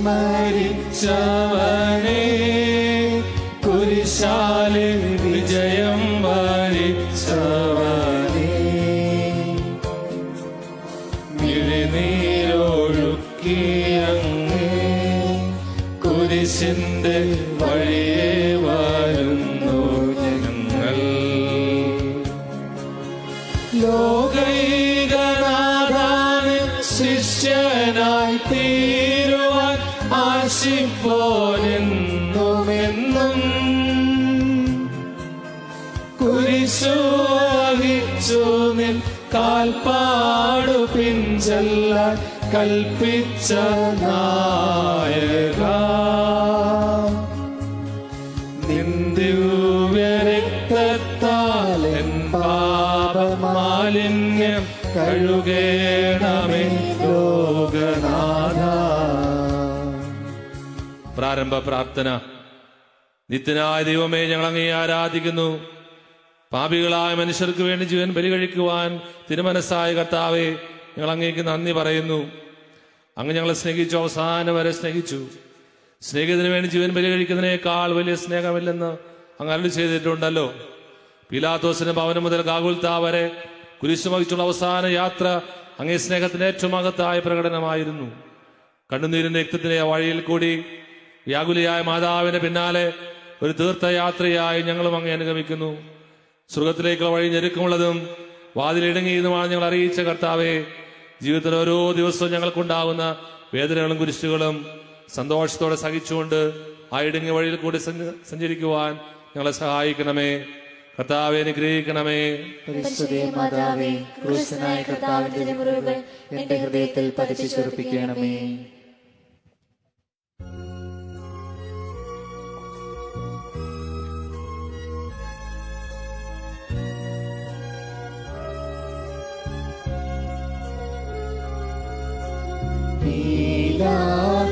മരിച്ചവനെ കുരിശാലെ വിജയം വരിച്ചവനെ മിഴിനീരൊഴുക്കിയങ്ങ് കുരിശിന്റെ വഴിയെ വരുന്നു ഞങ്ങൾ. ലോകൈകനാഥാന് ശിഷ്യനായി തീരുവാൻ ആശിപ്പോനെന്നുമെന്നും കുരിശു വഹിച്ചു നിൻ കാൽപ്പാടു പിഞ്ചെല്ലാൻ കൽപ്പിച്ച നായക നിന്ദിവ്യരക്തത്താൽ എൻ പാപമാലിന്യം കഴുകേണമേ ലോകനാഥ. പ്രാരംഭ പ്രാർത്ഥന. നിത്യനായ ദൈവമേ, ഞങ്ങൾ അങ്ങേ ആരാധിക്കുന്നു. പാപികളായ മനുഷ്യർക്ക് വേണ്ടി ജീവൻ ബലികഴിക്കുവാൻ തിരുമനസ്സായ കർത്താവേ, ഞങ്ങൾ അങ്ങേക്ക് നന്ദി പറയുന്നു. അങ്ങ് ഞങ്ങളെ സ്നേഹിച്ചു, അവസാനം വരെ സ്നേഹിച്ചു. സ്നേഹിതന് വേണ്ടി ജീവൻ ബലികഴിക്കുന്നതിനേക്കാൾ വലിയ സ്നേഹമില്ലെന്ന് അങ്ങ് അരുളി ചെയ്തിട്ടുണ്ടല്ലോ. പീലാത്തോസിന്റെ ഭവനം മുതൽ ഗാഗുൽത്താ വരെ കുരിശു വഹിച്ചുള്ള അവസാന യാത്ര അങ്ങേ സ്നേഹത്തിന്റെ ഏറ്റവും മഹത്തായ പ്രകടനമായിരുന്നു. കണ്ണുനീരിന്റെ രക്തത്തിന്റെ വഴിയിൽ കൂടി വ്യാകുലിയായ മാതാവിന്റെ പിന്നാലെ ഒരു തീർത്ഥയാത്രയായി ഞങ്ങളും അങ്ങേ അനുഗമിക്കുന്നു. സ്വർഗത്തിലേക്കുള്ള വഴി ഞെരുക്കമുള്ളതും വാതിലിടുങ്ങിയതുമാണ് ഞങ്ങൾ അറിയിച്ച കർത്താവേ. ജീവിതത്തിൽ ഓരോ ദിവസവും ഞങ്ങൾക്കുണ്ടാകുന്ന വേദനകളും കുരിശുകളും സന്തോഷത്തോടെ സഹിച്ചുകൊണ്ട് ആ ഇടുങ്ങിയ വഴിയിൽ കൂടി സഞ്ചരിക്കുവാൻ ഞങ്ങളെ സഹായിക്കണമേ. കർത്താവെ, അനുഗ്രഹിക്കണമേ. മാതാവേ, ക്രൂശനായ കർത്താവിന്റെ മുറിവുകൾ എന്റെ ഹൃദയത്തിൽ പതിപ്പിച്ചുറപ്പിക്കണമേ.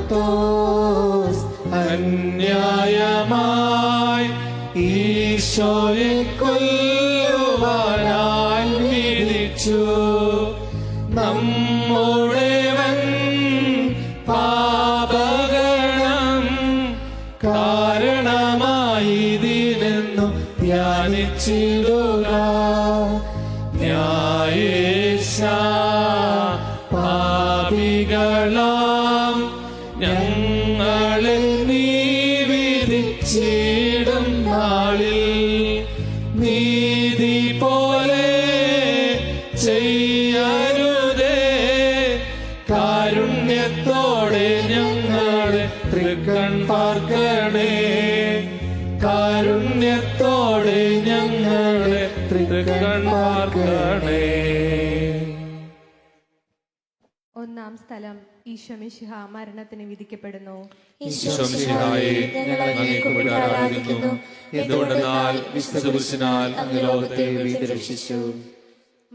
പീലാത്തോസ് അന്യായമായി ഈശോയെ കൊല്ലുവാനായി വിധിച്ചു. നമ്മുടെ പാപഗണം കാരണമായി ഇതിനെന്നു ധ്യാനിച്ചിടുക. ന്യായേശ പാപികളാം ഞങ്ങളെ നീ വിധിച്ചിടും നാളിൽ നീതി പോലെ ചെയ്യരുതേ. കാരുണ്യത്തോടെ ഞങ്ങളെ തൃക്കൺ പാർക്കണേ. കാരുണ്യത്തോടെ ഞങ്ങളെ തൃക്കൺ പാർക്കണേ. ഒന്നാം സ്ഥലം. ഈശോ മിശിഹ മരണത്തിന് വിധിക്കപ്പെടുന്നു. ഈശോമിശിഹായെ, ഞങ്ങൾ അങ്ങേക്ക് വേണ്ടി ആരാധിക്കുന്നു. എന്തുകൊണ്ടെന്നാൽ വിശുദ്ധ കുരിശിനാൽ അങ്ങ് ലോകത്തെ വീണ്ടുരക്ഷിച്ചു.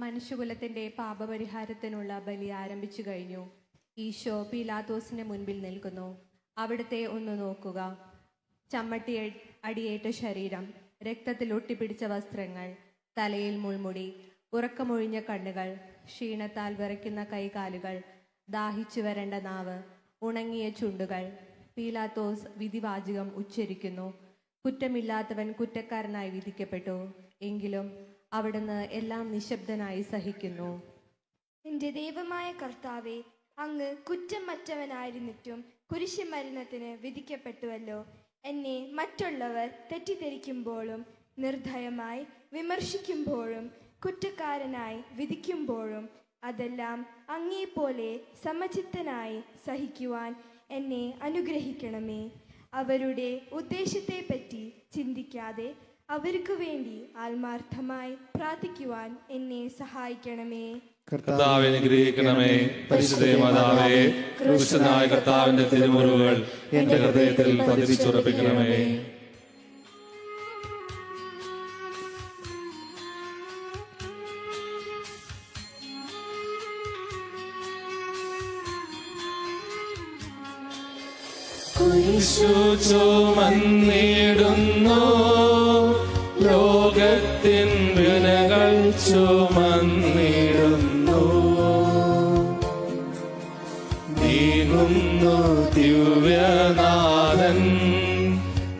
മനുഷ്യകുലത്തിന്റെ പാപപരിഹാരത്തിനുള്ള ബലി ആരംഭിച്ചു കഴിഞ്ഞു. ഈശോ പീലാത്തോസിന്റെ മുൻപിൽ നിൽക്കുന്നു. അവിടുത്തെ ഒന്ന് നോക്കുക. ചമ്മട്ടി അടിയേറ്റ ശരീരം, രക്തത്തിൽ ഒട്ടിപ്പിടിച്ച വസ്ത്രങ്ങൾ, തലയിൽ മുൾമുടി, ഉറക്കമൊഴിഞ്ഞ കണ്ണുകൾ, ക്ഷീണത്താൽ വിറയ്ക്കുന്ന കൈകാലുകൾ, ദാഹിച്ചു വരേണ്ട നാവ്, ഉണങ്ങിയ ചുണ്ടുകൾ. പീലാത്തോസ് വിധിവാചകം ഉച്ചരിക്കുന്നു. കുറ്റമില്ലാത്തവൻ കുറ്റക്കാരനായി വിധിക്കപ്പെട്ടു. എങ്കിലും അവിടുന്ന് എല്ലാം നിശബ്ദനായി സഹിക്കുന്നു. എന്റെ ദൈവമായ കർത്താവെ, അങ്ങ് കുറ്റമറ്റവനായിരുന്നിട്ടും കുരിശ് മരണത്തിന് വിധിക്കപ്പെട്ടുവല്ലോ. എന്നെ മറ്റുള്ളവർ തെറ്റിദ്ധരിക്കുമ്പോഴും നിർഭയമായി വിമർശിക്കുമ്പോഴും കുറ്റക്കാരനായി വിധിക്കുമ്പോഴും അതെല്ലാം അങ്ങേപ്പോലെ സമചിത്തനായി സഹിക്കുവാൻ എന്നെ അനുഗ്രഹിക്കണമേ. അവരുടെ ഉദ്ദേശത്തെപ്പറ്റി ചിന്തിക്കാതെ അവർക്ക് വേണ്ടി ആത്മാർത്ഥമായി പ്രാർത്ഥിക്കുവാൻ എന്നെ സഹായിക്കണമേ. കർത്താവെ, അനുഗ്രഹിക്കണമേ. പരിശുദ്ധ മാതാവേ, ക്രൂശനായ കർത്താവിന്റെ തിരുമുറിവുകൾ എന്റെ ഹൃദയത്തിൽ പതിപ്പിച്ചുറപ്പിക്കണമേ. കുരിശു ചുമന്നിടുന്നു, ലോകത്തിൻ വിനകൾ ചുമന്നിടുന്നു. നീങ്ങുന്നു ദിവ്യനാഥൻ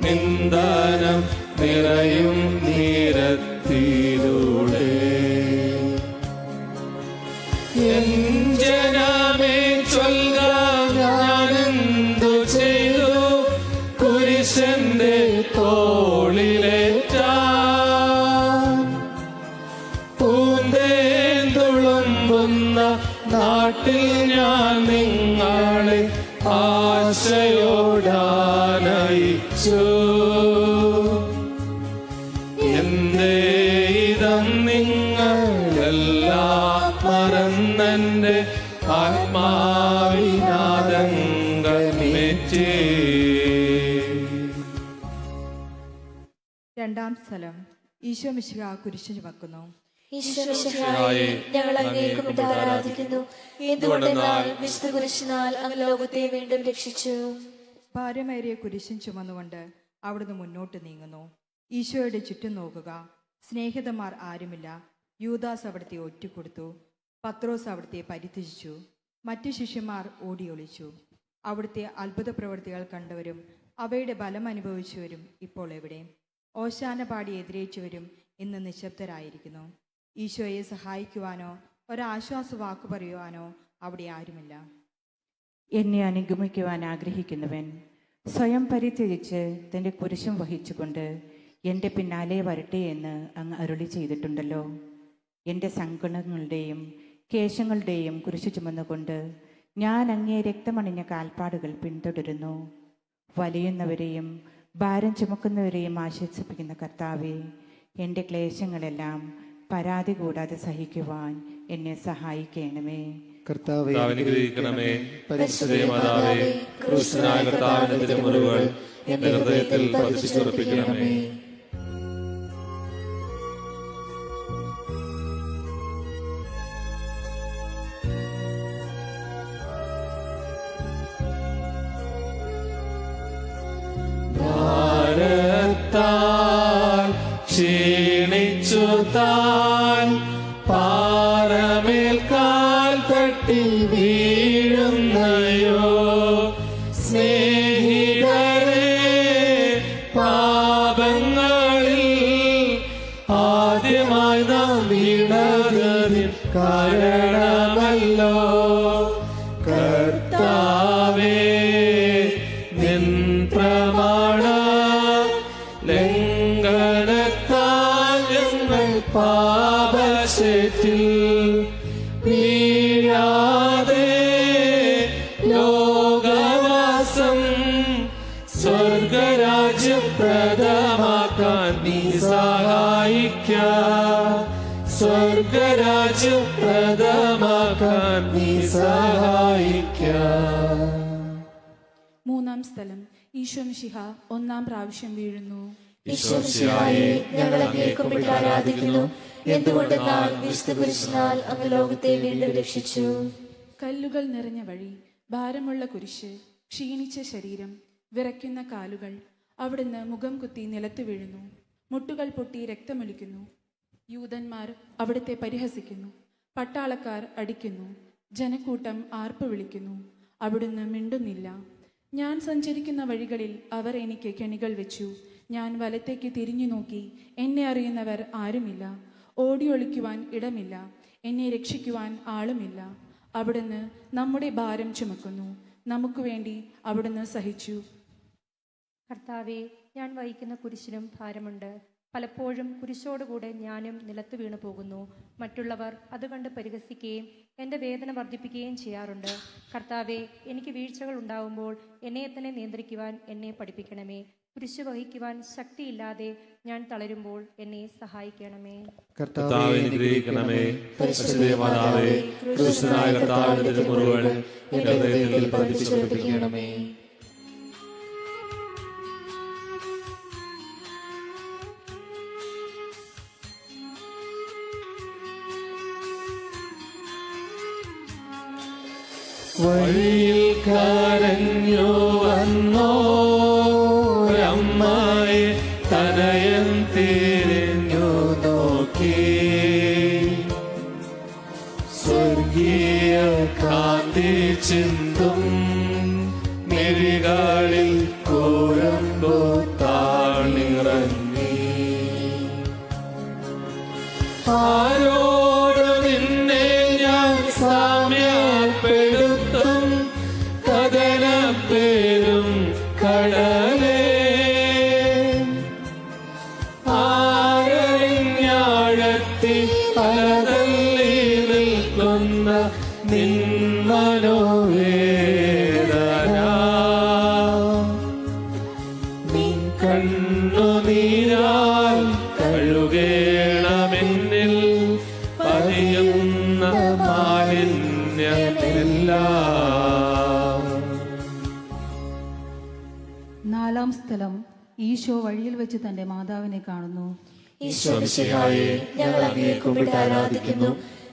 നിന്ദനം നിറയും നീരത്തിലൂടെ. എൻ ജനമേ ചൊല്ല ഞാനെന്തു ചെയ്തു കുരിശന്റെ തോളിലേറ്റാൻ. പൂന്തേന്തുളുമ്പുന്ന നാട്ടിൽ ഞാൻ നിങ്ങളെ ആശയോടാനയിച്ചു. എന്റെ ഇതം നിങ്ങളെല്ലാം മറന്നെന്റെ ആത്മാവിനാദംഗമേറ്റേ. രണ്ടാം സ്ഥലം ഈശോ മിശിഹാ കുരിശ് ചുമക്കുന്നു. ഈശ്വരശിഹായെ ഞങ്ങൾ അങ്ങയെ കുമ്പിട്ട് ആരാധിക്കുന്നു. എന്തുകൊണ്ടെന്നാൽ വിശുദ്ധ കുരിശിനാൽ അങ്ങ് ലോകത്തെ വീണ്ടും രക്ഷിച്ചു. ഭാരമേറിയ കുരിശും ചുമന്നുകൊണ്ട് അവിടുന്ന് മുന്നോട്ട് നീങ്ങുന്നു. ഈശോയുടെ ചുറ്റും നോക്കുക. സ്നേഹിതന്മാർ ആരുമില്ല. യൂദാസ് അവിടുത്തെ ഒറ്റിക്കൊടുത്തു. പത്രോസ് അവിടുത്തെ പരിത്യജിച്ചു. മറ്റു ശിഷ്യന്മാർ ഓടിയൊളിച്ചു. അവിടുത്തെ അത്ഭുത പ്രവൃത്തികൾ കണ്ടവരും അവയുടെ ബലം അനുഭവിച്ചവരും ഇപ്പോൾ എവിടെ? ഓശാന പാടി എതിരേറ്റവരും ഇന്ന് നിശബ്ദരായിരിക്കുന്നു. ഈശോയെ സഹായിക്കുവാനോ ഒരാശ്വാസ വാക്കു പറയുവാനോ അവിടെ ആരുമില്ല. എന്നെ അനുഗമിക്കുവാൻ ആഗ്രഹിക്കുന്നവൻ സ്വയം പരിത്യജിച്ച് തൻ്റെ കുരിശും വഹിച്ചുകൊണ്ട് എൻ്റെ പിന്നാലെ വരട്ടെ എന്ന് അങ്ങ് അരുളി ചെയ്തിട്ടുണ്ടല്ലോ. എൻ്റെ സങ്കടങ്ങളുടെയും കേശങ്ങളുടെയും കുരിശു ചുമന്നുകൊണ്ട് ഞാൻ അങ്ങേ രക്തമണിഞ്ഞ കാൽപ്പാടുകൾ പിന്തുടരുന്നു. വലിയുന്നവരെയും ഭാരം ചുമക്കുന്നവരെയും ആശ്വസിപ്പിക്കുന്ന കർത്താവേ, എൻ്റെ ക്ലേശങ്ങളെല്ലാം പരാതി കൂടാതെ സഹിക്കുവാൻ എന്നെ സഹായിക്കണമേ. കർത്താവേ അനുഗ്രഹിക്കണമേ. പരിശുദ്ധ മാതാവേ, ക്രൂശനായ കർത്താവിന്റെ തിരുമുറിവുകൾ എന്റെ ഹൃദയത്തിൽ പതിച്ചുറപ്പിക്കണമേ. ഭാരത്താൽ ക്ഷീണിച്ചു താൻ പാറമേൽ കാൽ തട്ടി വീഴുന്നയോ സ്നേഹിതരെ, പാപങ്ങളിൽ ആദ്യമായി നാം വീണതിൻ കാരണമല്ലോ. കർത്താവേ, നിൻ പ്രമാണ ലംഘനത്താൽ ഞങ്ങൾ പാപശേറ്റിൽ വീഴാതെ ലോകവാസം സ്വർഗരാജ്യം പ്രദമാക്കാൻ നീ സഹായിക്ക. സ്വർഗരാജ്യം പ്രദമാക്കാൻ നീ സഹായിക്ക. മൂന്നാം സ്ഥലം ഈശോ മിശിഹ ഒന്നാം പ്രാവശ്യം വീഴുന്നു. ഈശ്വരശിഹായെ ഞങ്ങൾ അങ്ങയെ കുമ്പിട്ട് ആരാധിക്കുന്നു. എന്തുകൊണ്ടെന്നാൽ വിശുദ്ധ കുരിശിനാൽ അങ്ങ് ലോകത്തെ വീണ്ടും രക്ഷിച്ചു. കല്ലുകൾ നിറഞ്ഞ വഴി, ഭാരമുള്ള കുരിശ്, ക്ഷീണിച്ച ശരീരം, വിറയ്ക്കുന്ന കാലുകൾ. അവിടുന്ന് മുഖം കുത്തി നിലത്ത് വീഴുന്നു. മുട്ടുകൾ പൊട്ടി രക്തമൊലിക്കുന്നു. യൂതന്മാർ അവിടുത്തെ പരിഹസിക്കുന്നു. പട്ടാളക്കാർ അടിക്കുന്നു. ജനക്കൂട്ടം ആർപ്പ് വിളിക്കുന്നു. അവിടുന്ന് മിണ്ടുന്നില്ല. ഞാൻ സഞ്ചരിക്കുന്ന വഴികളിൽ അവർ എനിക്ക് കെണികൾ വെച്ചു. ഞാൻ വലത്തേക്ക് തിരിഞ്ഞു നോക്കി. എന്നെ അറിയുന്നവർ ആരുമില്ല. ഓടിയൊളിക്കുവാൻ ഇടമില്ല. എന്നെ രക്ഷിക്കുവാൻ ആളുമില്ല. അവിടുന്ന് നമ്മുടെ ഭാരം ചുമക്കുന്നു. നമുക്ക് വേണ്ടി അവിടുന്ന് സഹിച്ചു. കർത്താവെ, ഞാൻ വഹിക്കുന്ന കുരിശിനും ഭാരമുണ്ട്. പലപ്പോഴും കുരിശോടുകൂടെ ഞാനും നിലത്ത് വീണു പോകുന്നു. മറ്റുള്ളവർ അത് കണ്ട് പരിഹസിക്കുകയും എൻ്റെ വേദന വർദ്ധിപ്പിക്കുകയും ചെയ്യാറുണ്ട്. കർത്താവെ, എനിക്ക് വീഴ്ചകൾ ഉണ്ടാവുമ്പോൾ എന്നെ തന്നെ നിയന്ത്രിക്കുവാൻ എന്നെ പഠിപ്പിക്കണമേ. കുരിശ് വഹിക്കുവാൻ ശക്തിയില്ലാതെ ഞാൻ തളരുമ്പോൾ എന്നെ സഹായിക്കണമേ. കർത്താവേ, അനുഗ്രഹിക്കണമേ. പരിശുദ്ധ മാതാവേ, ക്രൂശനായ കർത്താവിന്റെ തിരുമുറിവുകൾ എന്റെ ഹൃദയത്തിൽ പതിച്ചുറപ്പിക്കണമേ. വഴിയിൽ കരഞ്ഞു വന്നോരമ്മയെ തനയൻ തിരിഞ്ഞു നോക്കി. സ്വർഗീയ കാന്തി ചിന്തും മിഴികളിൽ കൂരമ്പോ താണിറങ്ങി. ആരോട് നിന്നെ ഞാൻ സാമ്യപ്പെടുത്തും, കഥനപ്പേരും കടലേ. ആരറിഞ്ഞാഴത്തി അലതല്ലി നിൽക്കുന്ന നിൻ മനോവേദന, നിൻ കണ്ണുനീരാൽ കഴുകേണമെന്നിൽ പതിയുന്ന മാലിന്യമെല്ലാം. നാലാം സ്ഥലം. ഈശോ വഴിയിൽ വെച്ച് തന്റെ മാതാവിനെ കാണുന്നു. ഈശോ മിശിഹായെ, ഞങ്ങൾ അങ്ങയെ കുമ്പിട്ട് ആരാധിക്കുന്നു.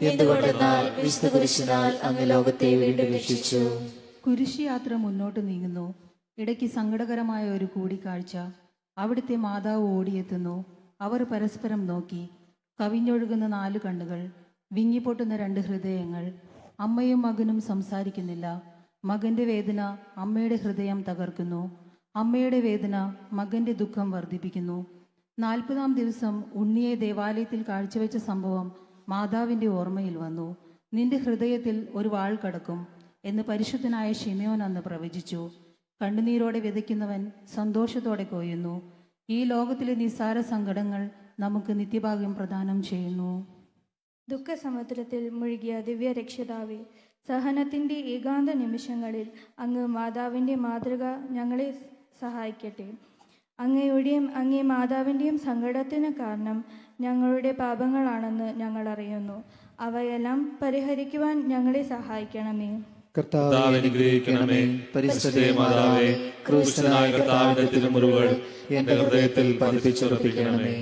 എന്തുകൊണ്ടെന്നാൽ വിശുദ്ധ കുരിശിനാൽ അങ്ങ് ലോകത്തെ വീണ്ടും രക്ഷിച്ചു. കുരിശ് യാത്ര മുന്നോട്ട് നീങ്ങുന്നു. ഇടയ്ക്ക് സങ്കടകരമായ ഒരു കൂടിക്കാഴ്ച. അവിടുത്തെ മാതാവ് ഓടിയെത്തുന്നു. അവർ പരസ്പരം നോക്കി. കവിഞ്ഞൊഴുകുന്ന 4 കണ്ണുകൾ, വിങ്ങിപ്പൊട്ടുന്ന 2 ഹൃദയങ്ങൾ. അമ്മയും മകനും സംസാരിക്കുന്നില്ല. മകന്റെ വേദന അമ്മയുടെ ഹൃദയം തകർക്കുന്നു. അമ്മയുടെ വേദന മകന്റെ ദുഃഖം വർദ്ധിപ്പിക്കുന്നു. 40-ാം ദിവസം ഉണ്ണിയെ ദേവാലയത്തിൽ കാഴ്ചവെച്ച സംഭവം മാതാവിന്റെ ഓർമ്മയിൽ വന്നു. നിന്റെ ഹൃദയത്തിൽ ഒരു വാൾ കടക്കും എന്ന് പരിശുദ്ധനായ ശിമയോൻ അന്ന് പ്രവചിച്ചു. കണ്ണുനീരോടെ വിതയ്ക്കുന്നവൻ സന്തോഷത്തോടെ കൊയ്യുന്നു. ഈ ലോകത്തിലെ നിസ്സാര സങ്കടങ്ങൾ നമുക്ക് നിത്യഭാഗ്യം പ്രദാനം ചെയ്യുന്നു. ദുഃഖസമുദ്രത്തിൽ മുഴുകിയ ദിവ്യരക്ഷിതാവേ, സഹനത്തിൻ്റെ ഏകാന്ത നിമിഷങ്ങളിൽ അങ്ങ് മാതാവിൻ്റെ മാതൃക ഞങ്ങളെ സഹായിക്കട്ടെ. അങ്ങയുടെയും അങ്ങേ മാതാവിൻ്റെയും സങ്കടത്തിന് കാരണം ഞങ്ങളുടെ പാപങ്ങളാണെന്ന് ഞങ്ങൾ അറിയുന്നു. അവയെല്ലാം പരിഹരിക്കുവാൻ ഞങ്ങളെ സഹായിക്കണമേ. കർത്താവേ അനുഗ്രഹിക്കണമേ. പരിശുദ്ധ മാതാവേ, ക്രൂശനായ കർത്താവിന്റെ തിരുമുറിവുകൾ എന്റെ ഹൃദയത്തിൽ പതിപ്പിച്ചുറപ്പിക്കണമേ.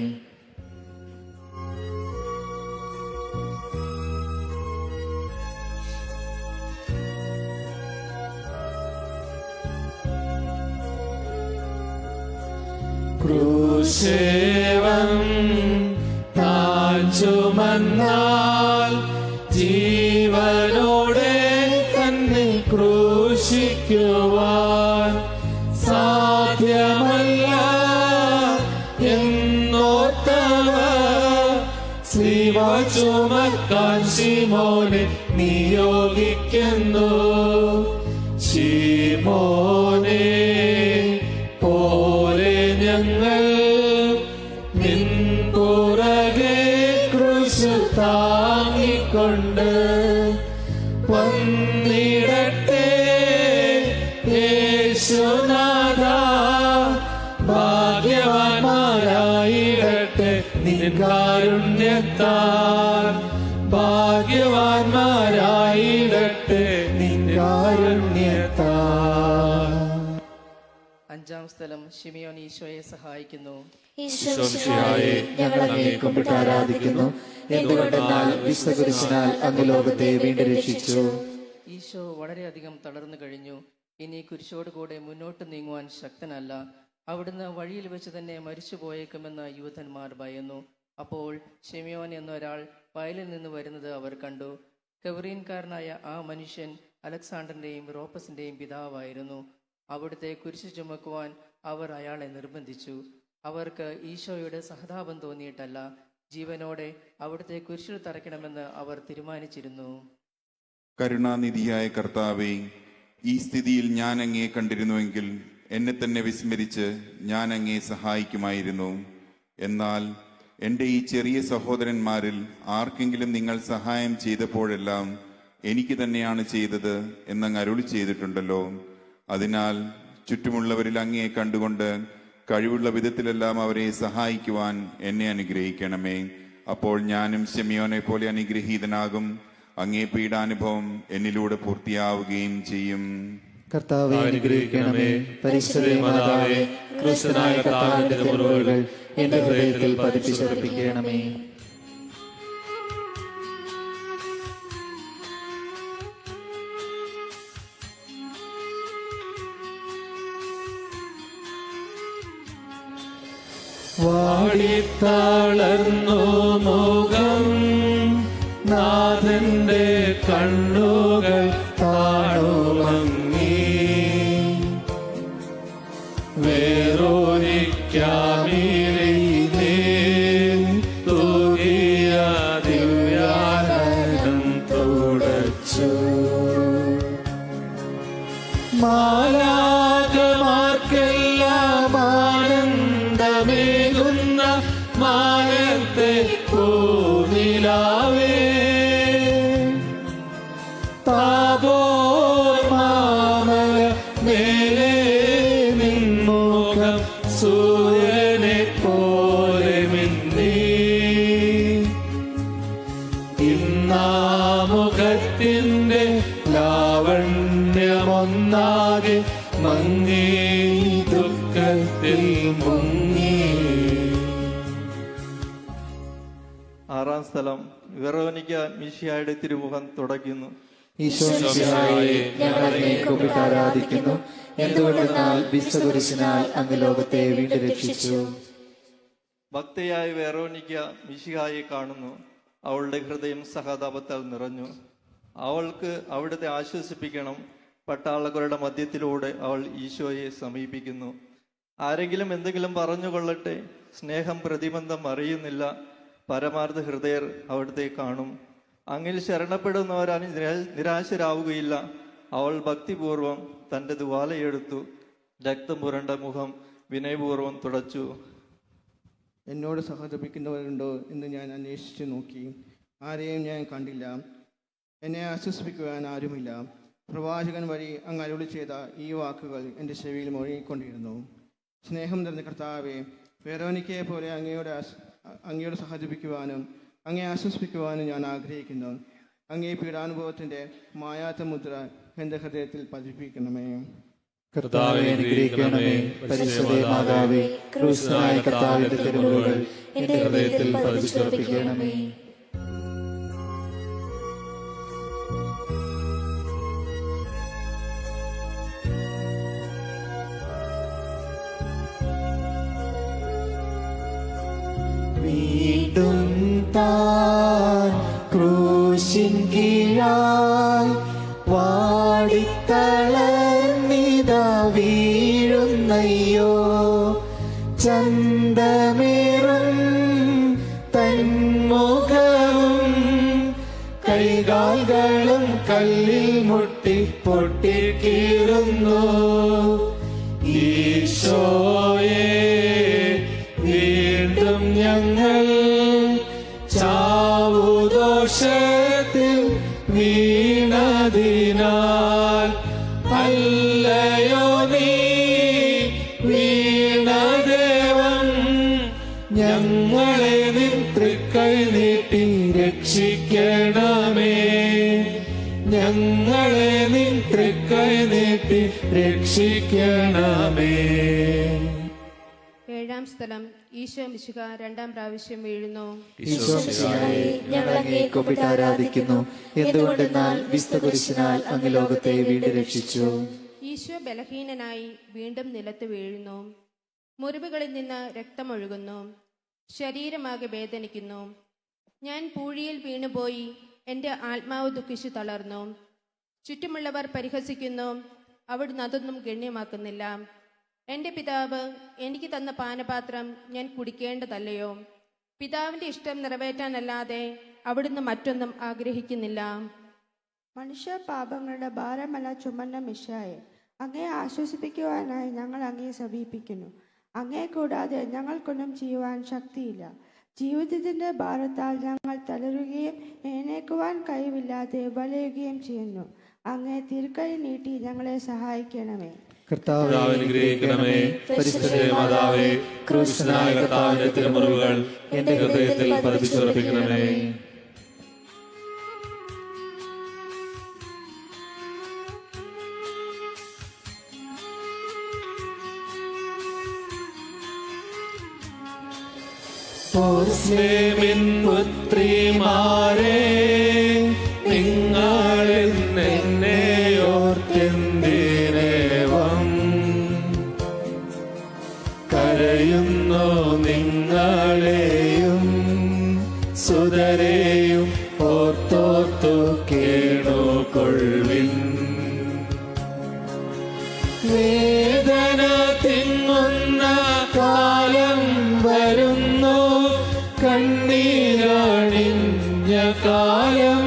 ക്രൂശേവം താൻ ചുമന്നാൽ ജീവനോടെ തന്നെ ക്രൂശിക്കുവാൻ സാധ്യമല്ല എന്നോർത്തവർ സ്ലീവ ചുമക്കാൻ ശിമോനെ നിയോഗിക്കുന്നു. ശിമോനെ പോലെ ഞങ്ങൾ നിൻ പുറകെ ക്രൂശ് താങ്ങിക്കൊണ്ട് വന്നിടട്ടെ. യേശുനാഥ ഭാഗ്യവാന്മാരായിടട്ടെ നിൻ കാരുണ്യത്താൽ. ഭാഗ്യവാന്മാരായിടട്ടെ നിൻ കാരുണ്യത്താൽ. 5-ാം സ്ഥലം. ശിമയോൻ ഈശോയെ സഹായിക്കുന്നു. ഈശോ മിശിഹായെ, ഞങ്ങൾ അങ്ങയെ കുമ്പിട്ട് ആരാധിക്കുന്നു. എന്തുകൊണ്ടെന്നാൽ വിശുദ്ധ കുരിശിനാൽ അങ്ങ് ലോകത്തെ വീണ്ടും രക്ഷിച്ചു. ഈശോ വളരെയധികം തളർന്നു കഴിഞ്ഞു. ഇനി കുരിശോടുകൂടെ മുന്നോട്ട് നീങ്ങുവാൻ ശക്തനല്ല. അവിടുന്ന് വഴിയിൽ വെച്ച് തന്നെ മരിച്ചു പോയേക്കുമെന്ന് യൂതന്മാർ ഭയന്നു. അപ്പോൾ ശിമയോൻ എന്നൊരാൾ വയലിൽ നിന്ന് വരുന്നത് അവർ കണ്ടു. കെവറീൻകാരനായ ആ മനുഷ്യൻ അലക്സാണ്ടറിന്റെയും റോപ്പസിന്റെയും പിതാവായിരുന്നു. അവിടുത്തെ കുരിശ് ചുമക്കുവാൻ അവർ അയാളെ നിർബന്ധിച്ചു. അവർക്ക് ഈശോയുടെ സഹതാപം തോന്നിയിട്ടല്ല, ജീവനോടെ അവിടുത്തെ കുരിശിൽ തറയ്ക്കണമെന്ന് അവർ തീരുമാനിച്ചിരുന്നു. കരുണാനിധിയായ കർത്താവേ, ഈ സ്ഥിതിയിൽ ഞാൻ അങ്ങയെ കണ്ടിരുന്നുവെങ്കിൽ എന്നെ തന്നെ വിസ്മരിച്ച് ഞാൻ അങ്ങയെ സഹായിക്കുമായിരുന്നു. എന്നാൽ എൻ്റെ ഈ ചെറിയ സഹോദരന്മാരിൽ ആർക്കെങ്കിലും നിങ്ങൾ സഹായം ചെയ്തപ്പോഴെല്ലാം എനിക്ക് തന്നെയാണ് ചെയ്തത് എന്നങ്ങ് അരുളി ചെയ്തിട്ടുണ്ടല്ലോ. അതിനാൽ ചുറ്റുമുള്ളവരിൽ അങ്ങയെ കണ്ടുകൊണ്ട് കഴിവുള്ള വിധത്തിലെല്ലാം അവരെ സഹായിക്കുവാൻ എന്നെ അനുഗ്രഹിക്കണമേ. അപ്പോൾ ഞാനും ശിമയോനെ പോലെ അനുഗ്രഹീതനാകും. അങ്ങേ പീഡാനുഭവം എന്നിലൂടെ പൂർത്തിയാവുകയും ചെയ്യും. കർത്താവേ അനുഗ്രഹിക്കണമേ. പരിശുദ്ധ മാതാവേ, ക്രിസ്തുനായ കർത്താവിന്റെ മുറിവുകൾ എന്റെ ഹൃദയത്തിൽ പതിപ്പിച്ചുറപ്പിക്കണമേ. വാടിത്തളർന്നു മുഖം, നാഥന്റെ കണ്ണുകൾ താണുമങ്ങി. തൂകിയ ദിവ്യാനന്ദം തുടച്ചു. മാലാഖമാർക്കെല്ലാം ആനന്ദമേകുന്ന മാനത്തെ പൂനിലാവേ, താബോർ മാമല മേലെ നിൻമുഖം സൂര്യനെ പോലെ മിന്നി. ഇന്നാമുഖത്തിൻ്റെ ലാവണ്യമൊന്നാകെ മങ്ങി, ദുഃഖത്തിൽ മുങ്ങി. ആറാം സ്ഥലം വെറോനിക്ക മിശിഹായുടെ തിരുമുഖം തുടയ്ക്കുന്നു. ഈശോമിശിഹായെ ഞങ്ങൾ അങ്ങയെ കുമ്പിട്ട് ആരാധിക്കുന്നു. എന്തുകൊണ്ടെന്നാൽ വിശുദ്ധകുരിശിനാൽ അങ്ങ് ലോകത്തെ വീണ്ടും രക്ഷിച്ചു. ഭക്തയായ വെറോനിക്ക മിശിഹായെ കാണുന്നു. അവളുടെ ഹൃദയം സഹതാപത്താൽ നിറഞ്ഞു. അവൾക്ക് അവിടുത്തെ ആശ്വസിപ്പിക്കണം. പട്ടാളക്കാരുടെ മധ്യത്തിലൂടെ അവൾ ഈശോയെ സമീപിക്കുന്നു. ആരെങ്കിലും എന്തെങ്കിലും പറഞ്ഞുകൊള്ളട്ടെ, സ്നേഹം പ്രതിബന്ധം അറിയുന്നില്ല. പരമാർത്ഥ ഹൃദയർ അവിടുത്തെ കാണും. അങ്ങിൽ ശരണപ്പെടുന്നവർ നിരാശരാവുകയില്ല. അവൾ ഭക്തിപൂർവം തൻ്റെ ദുവാലയെടുത്തു, രക്തം പുരണ്ട മുഖം വിനയപൂർവം തുടച്ചു. എന്നോട് സഹതപിക്കുന്നവരുണ്ടോ എന്ന് ഞാൻ അന്വേഷിച്ചു നോക്കി. ആരെയും ഞാൻ കണ്ടില്ല. എന്നെ ആശ്വസിപ്പിക്കുവാൻ ആരുമില്ല. പ്രവാചകൻ വഴി അങ്ങ് അരുളി ചെയ്ത ഈ വാക്കുകൾ എൻ്റെ ചെവിയിൽ മുഴങ്ങിക്കൊണ്ടിരുന്നു. സ്നേഹം നിറഞ്ഞ കർത്താവെ, വെറോനിക്കയെ പോലെ അങ്ങയോട് സഹതപിക്കുവാനും അങ്ങയെ ആശ്വസിപ്പിക്കുവാനും ഞാൻ ആഗ്രഹിക്കുന്നു. അങ്ങേ പീഡാനുഭവത്തിൻ്റെ മായാത്ത മുദ്ര എൻ്റെ ഹൃദയത്തിൽ പതിപ്പിക്കണമേ. കർത്താവേ അനുഗ്രഹിക്കണമേ. പരിശുദ്ധ മാതാവേ, ക്രൂശനായ കർത്താവിന്റെ തിരുമുറിവുകൾ എന്റെ ഹൃദയത്തിൽ പതിച്ചുറപ്പിക്കണമേ. വീണ്ടും താൻ ക്രൂശിൻ കീഴായി വാടിത്തളർന്നിതാ വീഴുന്നയ്യോ. ചന്തമേറും തന്മുഖവും കൈകാലുകളും കല്ലിൽ മുട്ടി പൊട്ടിക്കീറുന്നു. ഈശോയെ, വീണ്ടും ഞങ്ങൾ ചാവുദോഷത്തിൽ വീണതിനാൽ അല്ലയോ നീ വീണദേവൻ, ഞങ്ങളെ നിൻ തൃക്കൈ നീട്ടി രക്ഷിക്കണമേ. ഞങ്ങളെ നിൻ തൃക്കൈ നീട്ടി രക്ഷിക്കണമേ. ഏഴാം സ്ഥലം ഈശോ മിശിഹ രണ്ടാം പ്രാവശ്യം വീഴുന്നു. ഈശോമിശിഹായെ ഞങ്ങൾ അങ്ങയെ കുമ്പിട്ട് ആരാധിക്കുന്നു. എന്തുകൊണ്ടെന്നാൽ വിശുദ്ധകുരിശിനാൽ അങ്ങ് ലോകത്തെ വീണ്ടും രക്ഷിച്ചു. ഈശോ ബലഹീനനായി വീണ്ടും നിലത്ത് വീഴുന്നു. മുറിവുകളിൽ നിന്ന് രക്തമൊഴുകുന്നു. ശരീരമാകെ വേദനിക്കുന്നു. ഞാൻ പൂഴിയിൽ വീണുപോയി. എൻ്റെ ആത്മാവ് ദുഃഖിച്ചു തളർന്നു. ചുറ്റുമുള്ളവർ പരിഹസിക്കുന്നു. അവിടുന്ന് അതൊന്നും ഗണ്യമാക്കുന്നില്ല. എൻ്റെ പിതാവ് എനിക്ക് തന്ന പാനപാത്രം ഞാൻ കുടിക്കേണ്ടതല്ലയോ? പിതാവിൻ്റെ ഇഷ്ടം നിറവേറ്റാനല്ലാതെ അവിടുന്ന് മറ്റൊന്നും ആഗ്രഹിക്കുന്നില്ല. മനുഷ്യ പാപങ്ങളുടെ ഭാരമല്ല ചുമന്ന മിശിഹായെ, അങ്ങയെ ആശ്വസിപ്പിക്കുവാനായി ഞങ്ങൾ അങ്ങയെ സമീപിക്കുന്നു. അങ്ങയെ കൂടാതെ ഞങ്ങൾക്കൊന്നും ചെയ്യുവാൻ ശക്തിയില്ല. ജീവിതത്തിൻ്റെ ഭാരത്താൽ ഞങ്ങൾ തളരുകയും എഴുന്നേൽക്കുവാൻ കഴിവില്ലാതെ വലയുകയും ചെയ്യുന്നു. അങ്ങയെ തിരുക്കൈ നീട്ടി ഞങ്ങളെ സഹായിക്കണമേ. കർത്താവേ അനുഗ്രഹിക്കണമേ. പരിശുദ്ധ മാതാവേ, ക്രൂശനായ കർത്താവിന്റെ തിരുമുറിവുകൾ എന്റെ ഹൃദയത്തിൽ പതിപ്പിച്ചുറപ്പിക്കണമേ. മുസ്ലിമിൻ പുത്രിമാരെ, നിങ്ങളെന്നെ ഓർത്തെന്തിനേവം കരയുന്നു? നിങ്ങളെയും സുതരെയും ഓർത്തോർത്തു കേണുകൊള്ളിൻ. വേദന തിങ്ങുന്ന കാലം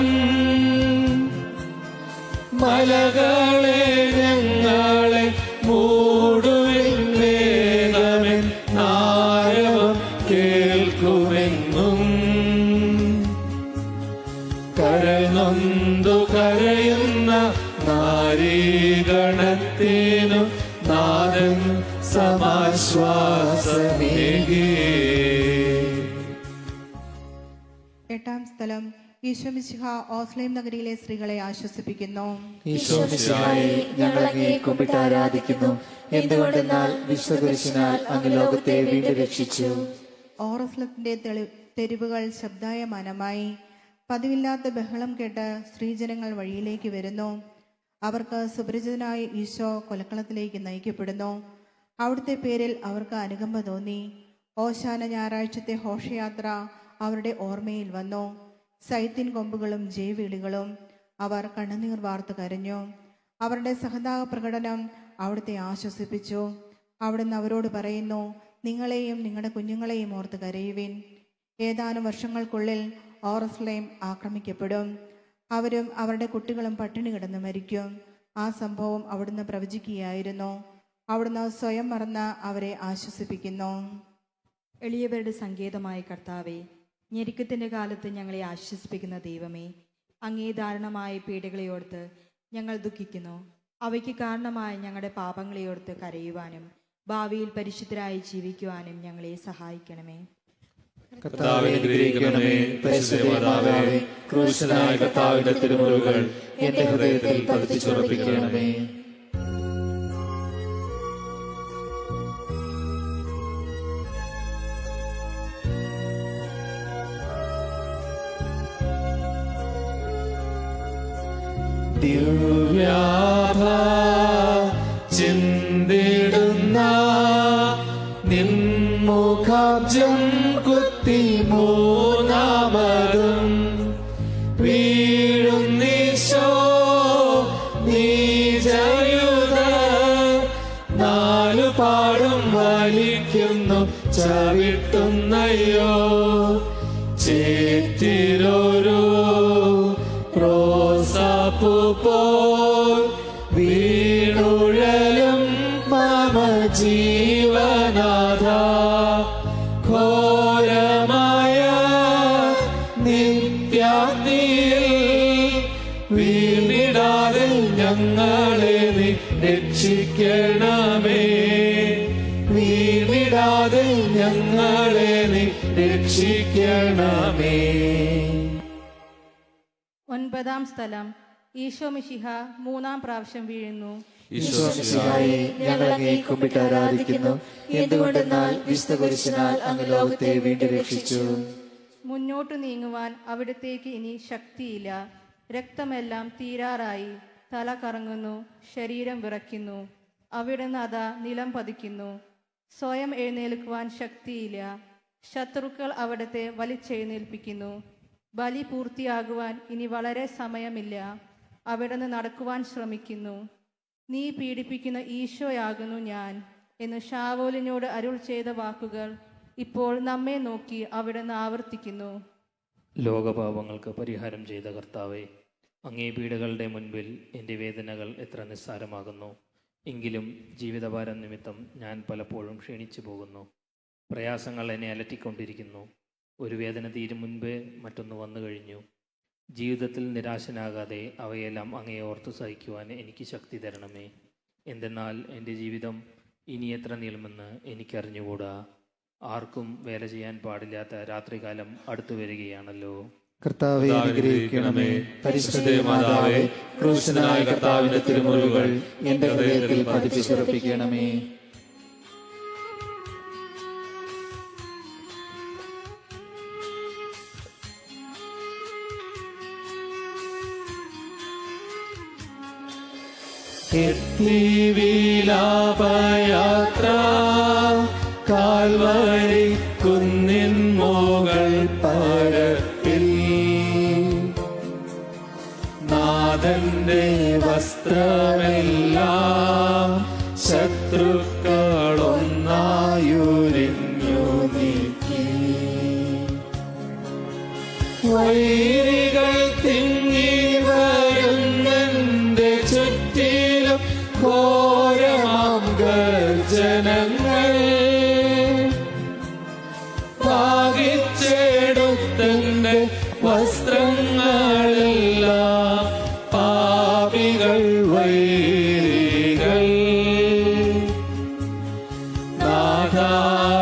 മലകളെ ഞങ്ങളെ മൂടുവിൻ വേഗമെൻ ആരവം കേൾക്കുമെന്നും കരൾ നൊന്തു കരയുന്ന നാരീഗണത്തിനു നാദൻ സമാശ്വാസമേകി. എട്ടാം സ്ഥലം ഈശോമിശിഹ ഓസ്ലേം നഗരിയിലെ സ്ത്രീകളെ ആശ്വസിപ്പിക്കുന്നു. ഈശോമിശിഹായെ ഞങ്ങൾ അങ്ങയെ കുമ്പിട്ട് ആരാധിക്കുന്നു. എന്തുകൊണ്ടെന്നാൽ വിശുദ്ധ കുരിശിനാൽ അങ്ങ് ലോകത്തെ വീണ്ടും രക്ഷിച്ചു. ഓറസ്ലത്തിന്റെ തെരുവുകൾ ശബ്ദായമാനമായി. പതിവില്ലാത്ത ബഹളം കേട്ട് സ്ത്രീജനങ്ങൾ വഴിയിലേക്ക് വരുന്നു. അവർക്ക് സുപരിചിതനായ ഈശോ കൊലക്കളത്തിലേക്ക് നയിക്കപ്പെടുന്നു. അവിടുത്തെ പേരിൽ അവർക്ക് അനുകമ്പ തോന്നി. ഓശാന ഞായറാഴ്ചത്തെ ഘോഷയാത്ര അവരുടെ ഓർമ്മയിൽ വന്നു. സൈത്തിൻ കൊമ്പുകളും ജയവിളികളും. അവർ കണ്ണുനീർ വാർത്തു കരഞ്ഞു. അവരുടെ സഹതാപ പ്രകടനം അവിടുത്തെ ആശ്വസിപ്പിച്ചു. അവിടുന്ന് അവരോട് പറയുന്നു, നിങ്ങളെയും നിങ്ങളുടെ കുഞ്ഞുങ്ങളെയും ഓർത്ത് കരയുവിൻ. ഏതാനും വർഷങ്ങൾക്കുള്ളിൽ ഓറസ്ലേം ആക്രമിക്കപ്പെടും. അവരും അവരുടെ കുട്ടികളും പട്ടിണി കിടന്ന് മരിക്കും. ആ സംഭവം അവിടുന്ന് പ്രവചിക്കുകയായിരുന്നു. അവിടുന്ന് സ്വയം മറന്ന് അവരെ ആശ്വസിപ്പിക്കുന്നു. എളിയവരുടെ സങ്കേതമായ കർത്താവേ, ഞെരുക്കത്തിൻ്റെ കാലത്ത് ഞങ്ങളെ ആശ്വസിപ്പിക്കുന്ന ദൈവമേ, അങ്ങേ ദാരുണമായ പീഡകളെ ഓർത്ത് ഞങ്ങൾ ദുഃഖിക്കുന്നു. അവയ്ക്ക് കാരണമായ ഞങ്ങളുടെ പാപങ്ങളെ ഓർത്ത് കരയുവാനും ഭാവിയിൽ പരിശുദ്ധരായി ജീവിക്കുവാനും ഞങ്ങളെ സഹായിക്കണമേ. കർത്താവേ അനുഗ്രഹിക്കണമേ. പരിശുദ്ധ മാതാവേ, ക്രൂശനായ കർത്താവിന്റെ തിരുമുറിവുകൾ എന്റെ ഹൃദയത്തിൽ പതിപ്പിച്ചുറപ്പിക്കണമേ. ദിവ്യാഭ ചിന്തിടുന്ന നിൻമുഖാബ്ജം കുത്തി മൂന്നാമതും വീഴുന്നീശോ നീജയുധ നാലുപാടും വലിക്കുന്നു ചവിട്ടുന്നയ്യോ ചേറ്റിലൊരു റോസാപ്പൂ പോൽ വീണുഴലും മമ ജീവനാഥ ഘോരമായ നിത്യാഗ്നിയിൽ വീണിടാതെ ഞങ്ങളെ നീ രക്ഷിക്കണമേ. വീണിടാതെ ഞങ്ങളെ നീ രക്ഷിക്കണമേ. ഒൻപതാം സ്ഥലം ഈശോമിശിഹ മൂന്നാം പ്രാവശ്യം വീഴുന്നു. ഈശോമിശിഹായെ ഞങ്ങൾ അങ്ങയെ കുമ്പിട്ട് ആരാധിക്കുന്നു. എന്തുകൊണ്ടെന്നാൽ വിശുദ്ധ കുരിശിനാൽ അങ്ങ് ലോകത്തെ വീണ്ടും രക്ഷിച്ചു. മുന്നോട്ടു നീങ്ങുവാൻ അവിടത്തേക്ക് ഇനി ശക്തിയില്ല. രക്തമെല്ലാം തീരാറായി. തല കറങ്ങുന്നു, ശരീരം വിറയ്ക്കുന്നു. അവിടുന്ന് അതാ നിലം പതിക്കുന്നു. സ്വയം എഴുന്നേൽക്കുവാൻ ശക്തിയില്ല. ശത്രുക്കൾ അവിടത്തെ വലിച്ചെഴുന്നേൽപ്പിക്കുന്നു. ബലി പൂർത്തിയാകുവാൻ ഇനി വളരെ സമയമില്ല. അവിടുന്ന് നടക്കുവാൻ ശ്രമിക്കുന്നു. നീ പീഡിപ്പിക്കുന്ന ഈശോയാകുന്നു ഞാൻ എന്ന് ശാവോലിനോട് അരുൾ ചെയ്ത വാക്കുകൾ ഇപ്പോൾ നമ്മെ നോക്കി അവിടുന്ന് ആവർത്തിക്കുന്നു. ലോകപാപങ്ങൾക്ക് പരിഹാരം ചെയ്ത കർത്താവേ, അങ്ങേ പീഡകളുടെ മുൻപിൽ എൻ്റെ വേദനകൾ എത്ര നിസ്സാരമാകുന്നു. എങ്കിലും ജീവിതഭാരം നിമിത്തം ഞാൻ പലപ്പോഴും ക്ഷീണിച്ചു പോകുന്നു. പ്രയാസങ്ങൾ എന്നെ അലട്ടിക്കൊണ്ടിരിക്കുന്നു. ഒരു വേദന തീരും മുൻപേ മറ്റൊന്ന് വന്നു കഴിഞ്ഞു. ജീവിതത്തിൽ നിരാശനാകാതെ അവയെല്ലാം അങ്ങയെ ഓർത്തു സഹിക്കുവാൻ എനിക്ക് ശക്തി തരണമേ. എന്തെന്നാൽ എൻ്റെ ജീവിതം ഇനി എത്ര നീളുമെന്ന് എനിക്കറിഞ്ഞുകൂടാ. ആർക്കും വേല ചെയ്യാൻ പാടില്ലാത്ത രാത്രികാലം അടുത്തു വരികയാണല്ലോ. കർത്താവേ അനുഗ്രഹിക്കണമേ. പരിശുദ്ധ മാതാവേ, ക്രൂശനായ കർത്താവിന്റെ തിരുമുറിവുകൾ എന്റെ ഹൃദയത്തിൽ പതിപ്പിച്ചുറപ്പിക്കണമേ. വിലാപയാത്ര കാൽവരി കുന്നിൻ മോകൾ പരപ്പിൽ നാഥന്റെ വസ്ത്രമെല്ലാം ശത്രുക്കളൊന്നായുരിഞ്ഞു നീക്കി വൈരികൾ തിങ്ങി വരുന്നെന്റെ ചുറ്റിലും ഘോരമാം ഗർജനങ്ങൾ ഭാഗിച്ചെടുത്തന്റെ വസ്ത്രങ്ങളെല്ലാം പാപികൾ വൈരികൾ നാഥാവിശുദ്ധീതൻ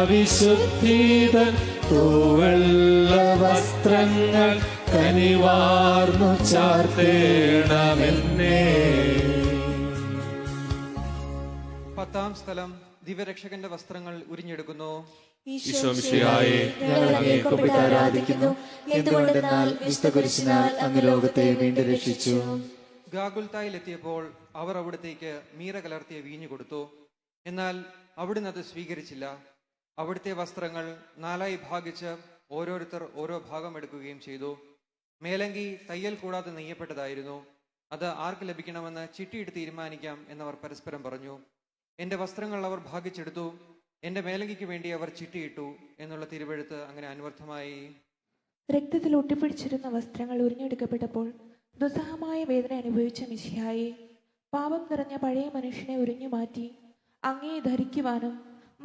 തൂവെള്ള വസ്ത്രങ്ങൾ കനിവാർന്നു ചാർത്തേണമെന്നേ. പത്താം സ്ഥലം ദിവ്യരക്ഷകന്റെ വസ്ത്രങ്ങൾ ഉരിഞ്ഞെടുക്കുന്നു. ഈശോമിശിഹായെ ഞങ്ങൾ അങ്ങയെ കുമ്പിട്ട് ആരാധിക്കുന്നു. എന്തുകൊണ്ടെന്നാൽ വിശുദ്ധ കുരിശിനാൽ അങ്ങ് ലോകത്തെ വീണ്ടും രക്ഷിച്ചു. ഗാഗുൽത്തായിലെത്തിയപ്പോൾ അവർ അവിടത്തേക്ക് മീറ കലർത്തിയ വീഞ്ഞു കൊടുത്തു. എന്നാൽ അവിടുന്ന് അത് സ്വീകരിച്ചില്ല. അവിടുത്തെ വസ്ത്രങ്ങൾ 4 ഭാഗിച്ച് ഓരോരുത്തർ ഓരോ ഭാഗം എടുക്കുകയും ചെയ്തു. മേലങ്കി തയ്യൽ കൂടാതെ നെയ്യപ്പെട്ടതായിരുന്നു. അത് ആർക്ക് ലഭിക്കണമെന്ന് ചിട്ടിയിട്ട് തീരുമാനിക്കാം എന്നവർ പരസ്പരം പറഞ്ഞു. എന്റെ വസ്ത്രങ്ങൾ അവർ ഭാഗിച്ചെടുത്തു, എന്റെ മേലങ്കിക്ക് വേണ്ടി അവർ ചിട്ടിയിട്ടു എന്നുള്ള തിരുവെഴുത്ത് അങ്ങനെ അന്വർത്ഥമായി. രക്തത്തിൽ ഒട്ടിപ്പിടിച്ചിരുന്ന വസ്ത്രങ്ങൾ ഉരിഞ്ഞെടുക്കപ്പെട്ടപ്പോൾ ദുസ്സഹമായ വേദന അനുഭവിച്ച മിശിഹായെ, പാപം നിറഞ്ഞ പഴയ മനുഷ്യനെ ഉരിഞ്ഞു മാറ്റി അങ്ങയെ ധരിക്കുവാനും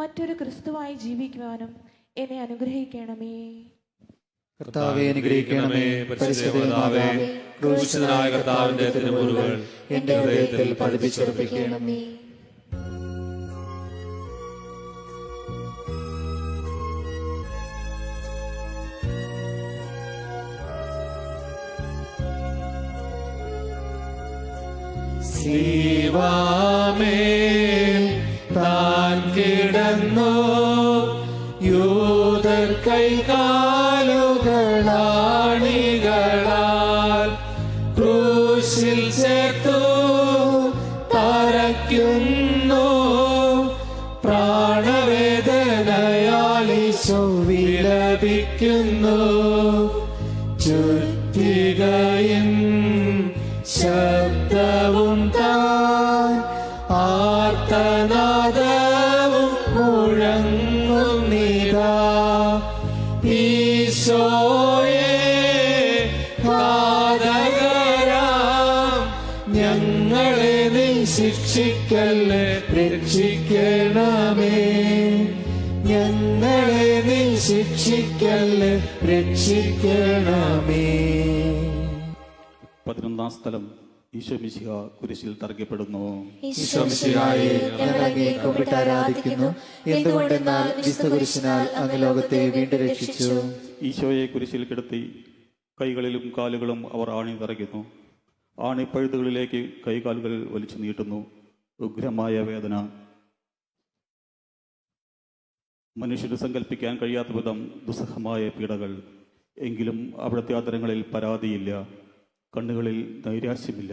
മറ്റൊരു ക്രിസ്തുവായി ജീവിക്കുവാനും എന്നെ അനുഗ്രഹിക്കണമേ. കർത്താവേ അനുഗ്രഹിക്കണമേ. പരിശുദ്ധനായ ക്രൂശിതനായ കർത്താവിന്റെ തിരുമുറിവുകൾ എന്റെ ഹൃദയത്തിൽ പതിപ്പിച്ചുറപ്പിക്കണമേ. ശ്രീവാമേൽ താൻ കിടന്നു യൂതർ കൈകാലുകളാണികളാൽ ക്രൂശിൽ ചേർത്തു തറയ്ക്കുന്നു. പ്രാണവേദനയാൽ ഈശോ വിലപിക്കുന്നു. ചുറ്റികയിൻ ശബ്ദവും താൻ ആർത്തനാദവും മുഴങ്ങുന്നിതാ. ഈശോയെ ഘാതകരാം ഞങ്ങളെ നീ ശിക്ഷിക്കല്ലേ, രക്ഷിക്കണമേ. ഞങ്ങളെ നീ ശിക്ഷിക്കല്ലേ, രക്ഷിക്കണമേ. 11-ാം സ്ഥലം ഈശോമിശിഹ കുരിശിൽ തറയ്ക്കപ്പെടുന്നു. ഈശോമിശിഹായെ ഞങ്ങൾ അങ്ങയെ കുമ്പിട്ട് ആരാധിക്കുന്നു. എന്തുകൊണ്ടെന്നാൽ വിശുദ്ധ കുരിശിനാൽ അങ്ങ് ലോകത്തെ വീണ്ടും രക്ഷിച്ചു. ഈശോയെ കുരിശിൽ കിടത്തി കൈകളിലും കാലുകളും അവർ ആണി തറയ്ക്കുന്നു. ആണിപ്പഴുതുകളിലേക്ക് കൈകാലുകൾ വലിച്ചു നീട്ടുന്നു. ഉഗ്രമായ വേദന. മനുഷ്യന് സങ്കല്പിക്കാൻ കഴിയാത്ത വിധം ദുസ്സഹമായ പീഡകൾ. എങ്കിലും അവിടുത്തെ ആദരങ്ങളിൽ പരാതിയില്ല, കണ്ണുകളിൽ നൈരാശ്യമില്ല.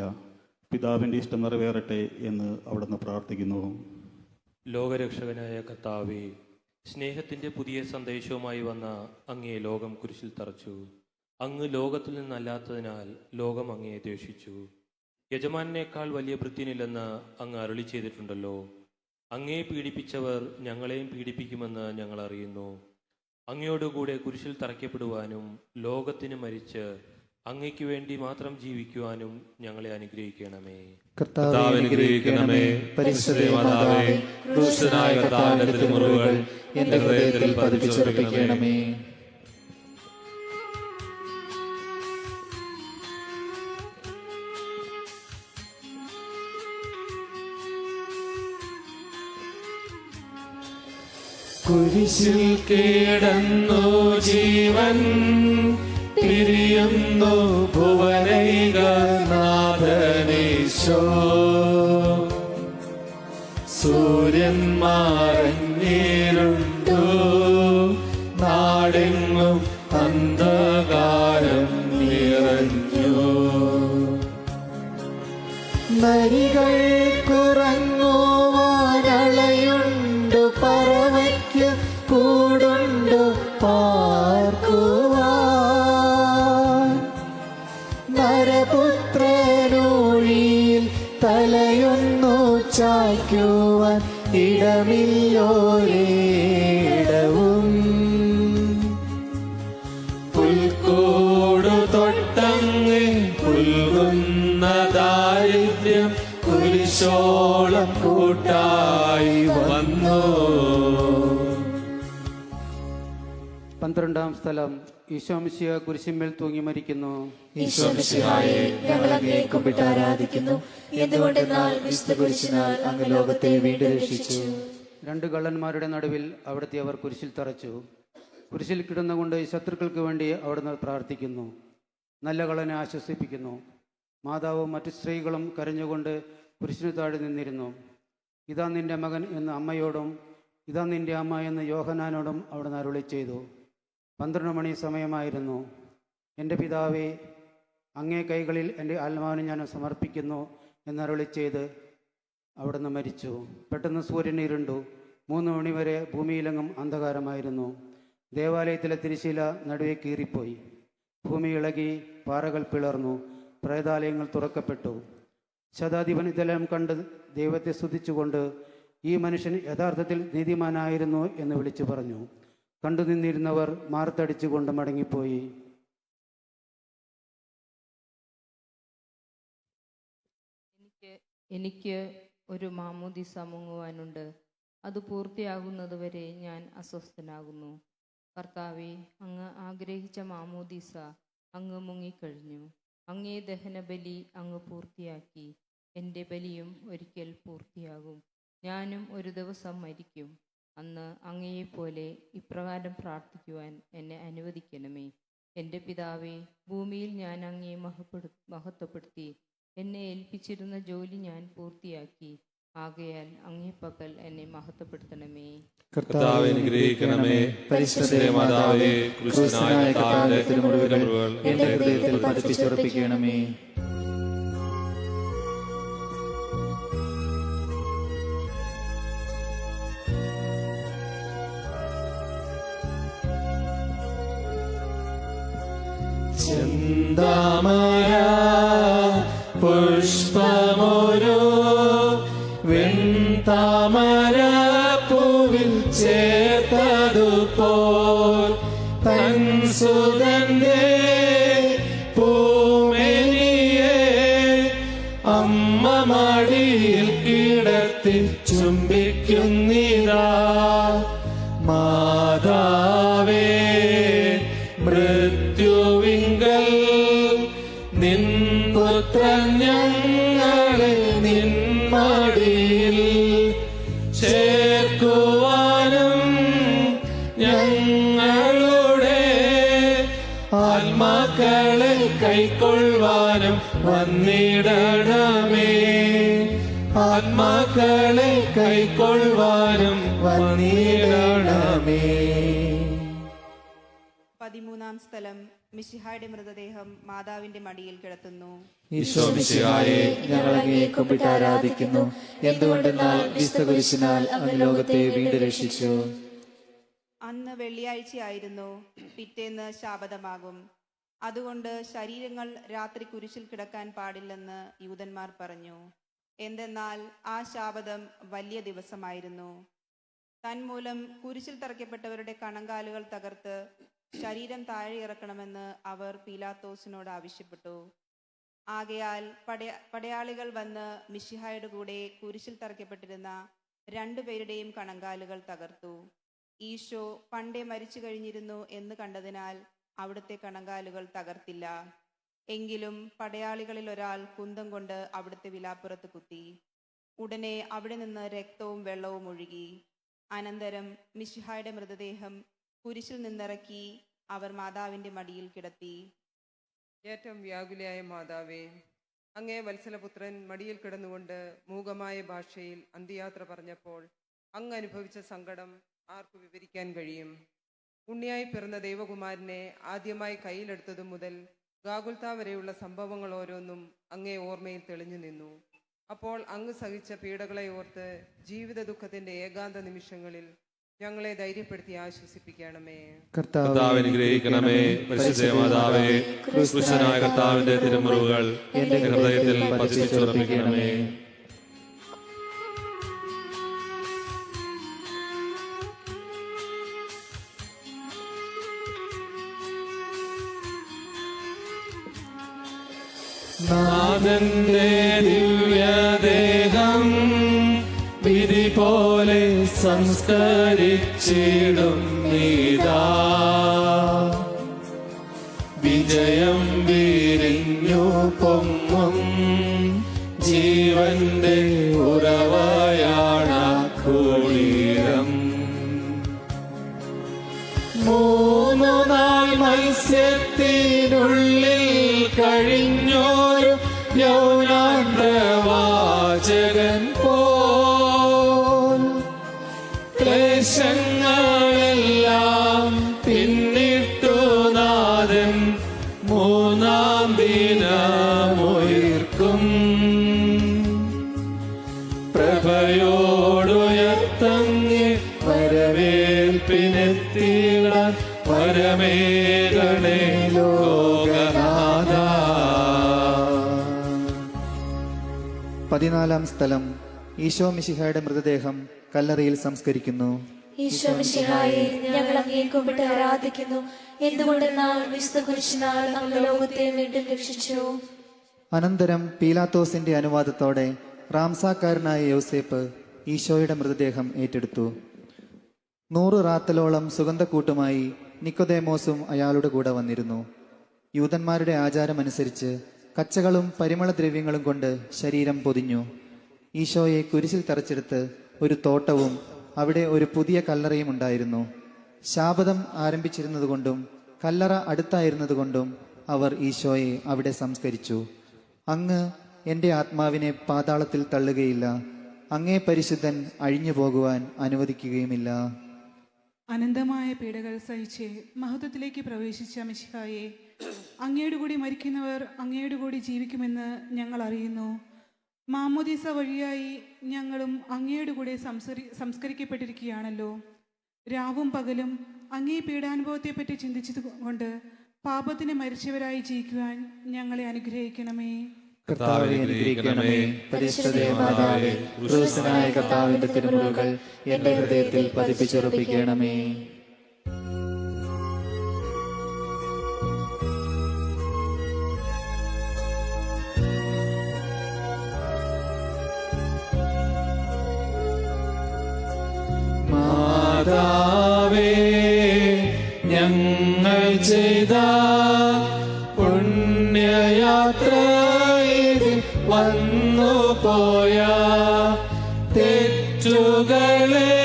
പിതാവിൻ്റെ ഇഷ്ടം നിറവേറട്ടെ എന്ന് അവിടുന്ന് പ്രാർത്ഥിക്കുന്നു. ലോകരക്ഷകനായ കർത്താവേ, സ്നേഹത്തിൻ്റെ പുതിയ സന്ദേശവുമായി വന്ന അങ്ങയെ ലോകം കുരിശിൽ തറച്ചു. അങ്ങ് ലോകത്തിൽ നിന്നല്ലാത്തതിനാൽ ലോകം അങ്ങയെ ദ്വേഷിച്ചു. യജമാനേക്കാൾ വലിയ ഭൃത്യനില്ലെന്ന് അങ്ങ് അരുളി ചെയ്തിട്ടുണ്ടല്ലോ. അങ്ങയെ പീഡിപ്പിച്ചവർ ഞങ്ങളെയും പീഡിപ്പിക്കുമെന്ന് ഞങ്ങൾ അറിയുന്നു. അങ്ങയോടുകൂടെ കുരിശിൽ തറയ്ക്കപ്പെടുവാനും ലോകത്തിന് മരിച്ച് അങ്ങയ്ക്ക് വേണ്ടി മാത്രം ജീവിക്കുവാനും ഞങ്ങളെ അനുഗ്രഹിക്കണമേ. കർത്താവേ അനുഗ്രഹിക്കണമേ. പരിശുദ്ധ മാതാവേ, ക്രൂശിതനായ കർത്താവിന്റെ തിരുമുറിവുകൾ എന്റെ ഹൃദയത്തിൽ പതിപ്പിച്ചുറപ്പിക്കണമേ. കുരിശിൽ കിടന്നു ജീവൻ പിരിയുന്നു ഭുവനൈകനാഥനീശോ. സൂര്യൻ മറഞ്ഞിരുണ്ടു, നാടെങ്ങും അന്ധകാരം നിറഞ്ഞു. നരികൾ കുറങ്ങുവാനളയുണ്ടു, പറവയ്ക്ക് കൂടുണ്ടു പാർക്കുവാൻ. നരപുത്രനൂഴിയിൽ തലയൊന്നു ചായ്ക്കുവാൻ ഇടമില്ലോരേടവും. പുൽക്കൂടു പാടുന്നു. 12-ാം സ്ഥലം. ഈശോ മിശിഹ കുരിശിന്മേൽ തൂങ്ങി മരിക്കുന്നു. ഈശോ മിശിഹായെ ഞങ്ങൾ അങ്ങയെ കുമ്പിട്ട് ആരാധിക്കുന്നു. എന്തുകൊണ്ടെന്നാൽ വിശുദ്ധ കുരിശിനാൽ അങ്ങ് ലോകത്തെ വീണ്ടും രക്ഷിച്ചു. 2 കള്ളന്മാരുടെ നടുവിൽ അവിടുത്തെ അവർ കുരിശിൽ തറച്ചു. കുരിശിൽ കിടന്നുകൊണ്ട് ശത്രുക്കൾക്ക് വേണ്ടി അവിടുന്ന് പ്രാർത്ഥിക്കുന്നു. നല്ല കള്ളനെ ആശ്വസിപ്പിക്കുന്നു. മാതാവും മറ്റു സ്ത്രീകളും കരഞ്ഞുകൊണ്ട് കുരിശിന് താഴെ നിന്നിരുന്നു. ഇതാ നിന്റെ മകൻ എന്ന് അമ്മയോടും ഇതാ നിന്റെ അമ്മ എന്ന് യോഹന്നാനോടും അവിടുന്ന് അരുളി ചെയ്തു. 12 മണി സമയമായിരുന്നു. എൻ്റെ പിതാവേ, അങ്ങേ കൈകളിൽ എൻ്റെ ആത്മാവിനെ ഞാൻ സമർപ്പിക്കുന്നു എന്നരുളി ചെയ്ത് അവിടുന്ന് മരിച്ചു. പെട്ടെന്ന് സൂര്യൻ ഇരുണ്ടു. 3 മണിവരെ ഭൂമിയിലെങ്ങും അന്ധകാരമായിരുന്നു. ദേവാലയത്തിലെ തിരശ്ശീല നടുവെ കീറിപ്പോയി. ഭൂമി ഇളകി, പാറകൾ പിളർന്നു, പ്രേതാലയങ്ങൾ തുറക്കപ്പെട്ടു. ശതാധിപൻ ഇതെല്ലാം കണ്ട് ദൈവത്തെ സ്തുതിച്ചുകൊണ്ട് ഈ മനുഷ്യൻ യഥാർത്ഥത്തിൽ നീതിമാനായിരുന്നു എന്ന് വിളിച്ചു പറഞ്ഞു. കണ്ടു നിന്നിരുന്നവർ മാർത്തടിച്ചുകൊണ്ട് മടങ്ങിപ്പോയി. എനിക്ക് ഒരു മാമോദിസ മുങ്ങുവാനുണ്ട്. അത് പൂർത്തിയാകുന്നതുവരെ ഞാൻ അസ്വസ്ഥനാകുന്നു. കർത്താവെ, അങ്ങ് ആഗ്രഹിച്ച മാമോദിസ അങ്ങ് മുങ്ങിക്കഴിഞ്ഞു. അങ്ങേ ദഹനബലി അങ്ങ് പൂർത്തിയാക്കി. എൻ്റെ ബലിയും ഒരിക്കൽ പൂർത്തിയാകും. ഞാനും ഒരു ദിവസം മരിക്കും. അന്ന് അങ്ങയെപ്പോലെ ഇപ്രകാരം പ്രാർത്ഥിക്കുവാൻ എന്നെ അനുവദിക്കണമേ. എൻ്റെ പിതാവേ, ഭൂമിയിൽ ഞാൻ അങ്ങയെ മഹത്വപ്പെടുത്തി. എന്നെ ഏൽപ്പിച്ചിരുന്ന ജോലി ഞാൻ പൂർത്തിയാക്കി. ആകയാൽ അങ്ങേ പക്കൽ എന്നെ മഹത്വപ്പെടുത്തണമേ. കർത്താവേ, അനുഗ്രഹിക്കണമേ. പരിശുദ്ധ മാതാവേ, ക്രിസ്തുനായ കർത്താവിന്റെ തിരുമുറിവുകൾ എന്റെ ഹൃദയത്തിൽ പതിപ്പിച്ചുറപ്പിക്കണമേ. ചെന്താമര പുഷ്പമോരോ വെൺതാമര പൂവിൽ ചേർത്തതുപോൽ തൻ സുഗന്ധേ പൂമെനിയെ അമ്മ മടിയിൽ കിടത്തി ചുംബിക്കുന്നിതാ. മാതാവേ, മൃത്യുവിങ്കൽ നിൻ പുത്രൻ ഞങ്ങളെ നിൻ മടിയിൽ ചേർക്കുവാനും ഞങ്ങളുടെ ആത്മാക്കളെ കൈക്കൊള്ളുവാനും വന്നിടണമേ. ആത്മാക്കളെ കൈക്കൊള്ളുവാനും വന്നിടണമേ. 13-ാം സ്ഥലം. മിശിഹായുടെ മൃതദേഹം മാതാവിന്റെ മടിയിൽ കിടത്തുന്നു. ഈശോ മിശിഹായെ ഞങ്ങൾ അങ്ങയെ കുമ്പിട്ട് ആരാധിക്കുന്നു. എന്തുകൊണ്ടെന്നാൽ വിശുദ്ധ കുരിശിനാൽ അങ്ങ് ലോകത്തെ വീണ്ടും രക്ഷിച്ചു. അന്ന് വെള്ളിയാഴ്ചയായിരുന്നു. പിറ്റേന്ന് ശാബതമാകും. അതുകൊണ്ട് ശരീരങ്ങൾ രാത്രി കുരിശിൽ കിടക്കാൻ പാടില്ലെന്ന് യൂദന്മാർ പറഞ്ഞു. എന്തെന്നാൽ ആ ശാബതം വലിയ ദിവസമായിരുന്നു. തന്മൂലം കുരിശിൽ തറയ്ക്കപ്പെട്ടവരുടെ കണങ്കാലുകൾ തകർത്ത് ശരീരം താഴെ ഇറക്കണമെന്ന് അവർ പീലാത്തോസിനോട് ആവശ്യപ്പെട്ടു. ആകയാൽ പടയാളികൾ വന്ന് മിശിഹായുടെ കൂടെ കുരിശിൽ തറയ്ക്കപ്പെട്ടിരുന്ന 2 പേരുടെയും കണങ്കാലുകൾ തകർത്തു. ഈശോ പണ്ടേ മരിച്ചു കഴിഞ്ഞിരുന്നു എന്ന് കണ്ടതിനാൽ അവിടുത്തെ കണങ്കാലുകൾ തകർത്തില്ല. എങ്കിലും പടയാളികളിൽ ഒരാൾ കുന്തം കൊണ്ട് അവിടുത്തെ വിലാപ്പുറത്ത് കുത്തി. ഉടനെ അവിടെ നിന്ന് രക്തവും വെള്ളവും ഒഴുകി. അനന്തരം മിശിഹായുടെ മൃതദേഹം കുരിശിൽ നിന്നിറക്കി അവർ മാതാവിന്റെ മടിയിൽ കിടത്തി. ഏറ്റവും വ്യാകുലയായ മാതാവേ, അങ്ങേ വത്സലപുത്രൻ മടിയിൽ കിടന്നുകൊണ്ട് മൂകമായ ഭാഷയിൽ അന്ത്യയാത്ര പറഞ്ഞപ്പോൾ അങ്ങ് അനുഭവിച്ച സങ്കടം ആർക്കു വിവരിക്കാൻ കഴിയും? ഉണ്ണിയായി പിറന്ന ദൈവകുമാരനെ ആദ്യമായി കയ്യിലെടുത്തതു മുതൽ ഗാഗുൽത്ത വരെയുള്ള സംഭവങ്ങൾ ഓരോന്നും അങ്ങേ ഓർമ്മയിൽ തെളിഞ്ഞു നിന്നു. അപ്പോൾ അങ്ങ് സഹിച്ച പീഡകളെ ഓർത്ത് ജീവിത ദുഃഖത്തിന്റെ ഏകാന്ത നിമിഷങ്ങളിൽ ഞങ്ങളെ ധൈര്യപ്പെടുത്തി ആശ്വസിപ്പിക്കണമേ. കർത്താവേ, അനുഗ്രഹിക്കണമേ. പരിശുദ്ധ മാതാവേ, ക്രിസ്തുനായ കർത്താവിന്റെ തിരുമുറിവുകൾ എന്റെ ഹൃദയത്തിൽ പതിപ്പിച്ചുറപ്പിക്കണമേ. നാഥന്റെ ദിവ്യദേഹം വിധി പോലെ സംസ്കരിച്ചിടും നീതാ. വിജയം വിരിഞ്ഞു പൊങ്ങും ജീവന്റെ ഉറവയാണ കുളിരം. 3 നാൾ മത്സ്യത്തിനുള്ളിൽ കഴിഞ്ഞോരു യൗനാന്തവാചകൻ പോൽ ക്ലേശങ്ങളെല്ലാം പിന്നിട്ടു നാഥൻ 3-ാം ദിനമുയർക്കും. പ്രഭയോടുയർത്തങ്ങി വരവേൽപ്പിനെത്തിടാൻ വരമേകണേ ലോകനാഥ. 14-ാം സ്ഥലം. ഈശോ മിശിഹായുടെ മൃതദേഹം കല്ലറയിൽ സംസ്കരിക്കുന്നു. ഈശോ മിശിഹായെ ഞങ്ങൾ അങ്ങയെ കുമ്പിട്ട് ആരാധിക്കുന്നു. എന്തുകൊണ്ടെന്നാൽ വിശുദ്ധ കുരിശിനാൽ അങ്ങ് ലോകത്തെ വീണ്ടും രക്ഷിച്ചു. അനന്തരം പീലാത്തോസിന്റെ അനുവാദത്തോടെ റാംസാക്കാരനായ യോസേപ്പ് ഈശോയുടെ മൃതദേഹം ഏറ്റെടുത്തു. 100 റാത്തലോളം സുഗന്ധക്കൂട്ടുമായി നിക്കോദേമോസും അയാളുടെ കൂടെ വന്നിരുന്നു. യൂതന്മാരുടെ ആചാരമനുസരിച്ച് കച്ചകളും പരിമളദ്രവ്യങ്ങളും കൊണ്ട് ശരീരം പൊതിഞ്ഞു. ഈശോയെ കുരിശിൽ തറച്ചെടുത്ത് ഒരു തോട്ടവും അവിടെ ഒരു പുതിയ കല്ലറയും ഉണ്ടായിരുന്നു. ശാബദം ആരംഭിച്ചിരുന്നതുകൊണ്ടും കല്ലറ അടുത്തായിരുന്നതുകൊണ്ടും അവർ ഈശോയെ അവിടെ സംസ്കരിച്ചു. അങ്ങ് എൻ്റെ ആത്മാവിനെ പാതാളത്തിൽ തള്ളുകയില്ല, അങ്ങേ പരിശുദ്ധൻ അഴിഞ്ഞു പോകുവാൻ അനുവദിക്കുകയുമില്ല. അനന്തമായ പീഡകൾ സഹിച്ച് മഹത്വത്തിലേക്ക് പ്രവേശിച്ച മിശിഹായെ, അങ്ങയുടെ കൂടി മരിക്കുന്നവർ അങ്ങയുടെ കൂടി ജീവിക്കുമെന്ന് ഞങ്ങൾ അറിയുന്നു. മാമോദീസ വഴിയായി ഞങ്ങളും അങ്ങയുടെ കൂടെ സംസ്കരിക്കപ്പെട്ടിരിക്കുകയാണല്ലോ. രാവും പകലും അങ്ങേ പീഡാനുഭവത്തെപ്പറ്റി ചിന്തിച്ചതുകൊണ്ട് പാപത്തിന് മരിച്ചവരായി ജീവിക്കുവാൻ ഞങ്ങളെ അനുഗ്രഹിക്കണമേ. കർത്താവേ അനുഗ്രഹിക്കണമേ. പരിശുദ്ധമാതാവേ, ക്രൂശനായ കർത്താവിന്റെ തിരുമുറുകൾ എന്റെ ഹൃദയത്തിൽ പതിപ്പിച്ചുറപ്പിക്കണമേ. മാതാവേ, ഞങ്ങൾ ചെയ്ത പുണ്യയാത്രയിൽ വന്നു പോയ തെറ്റുകളെ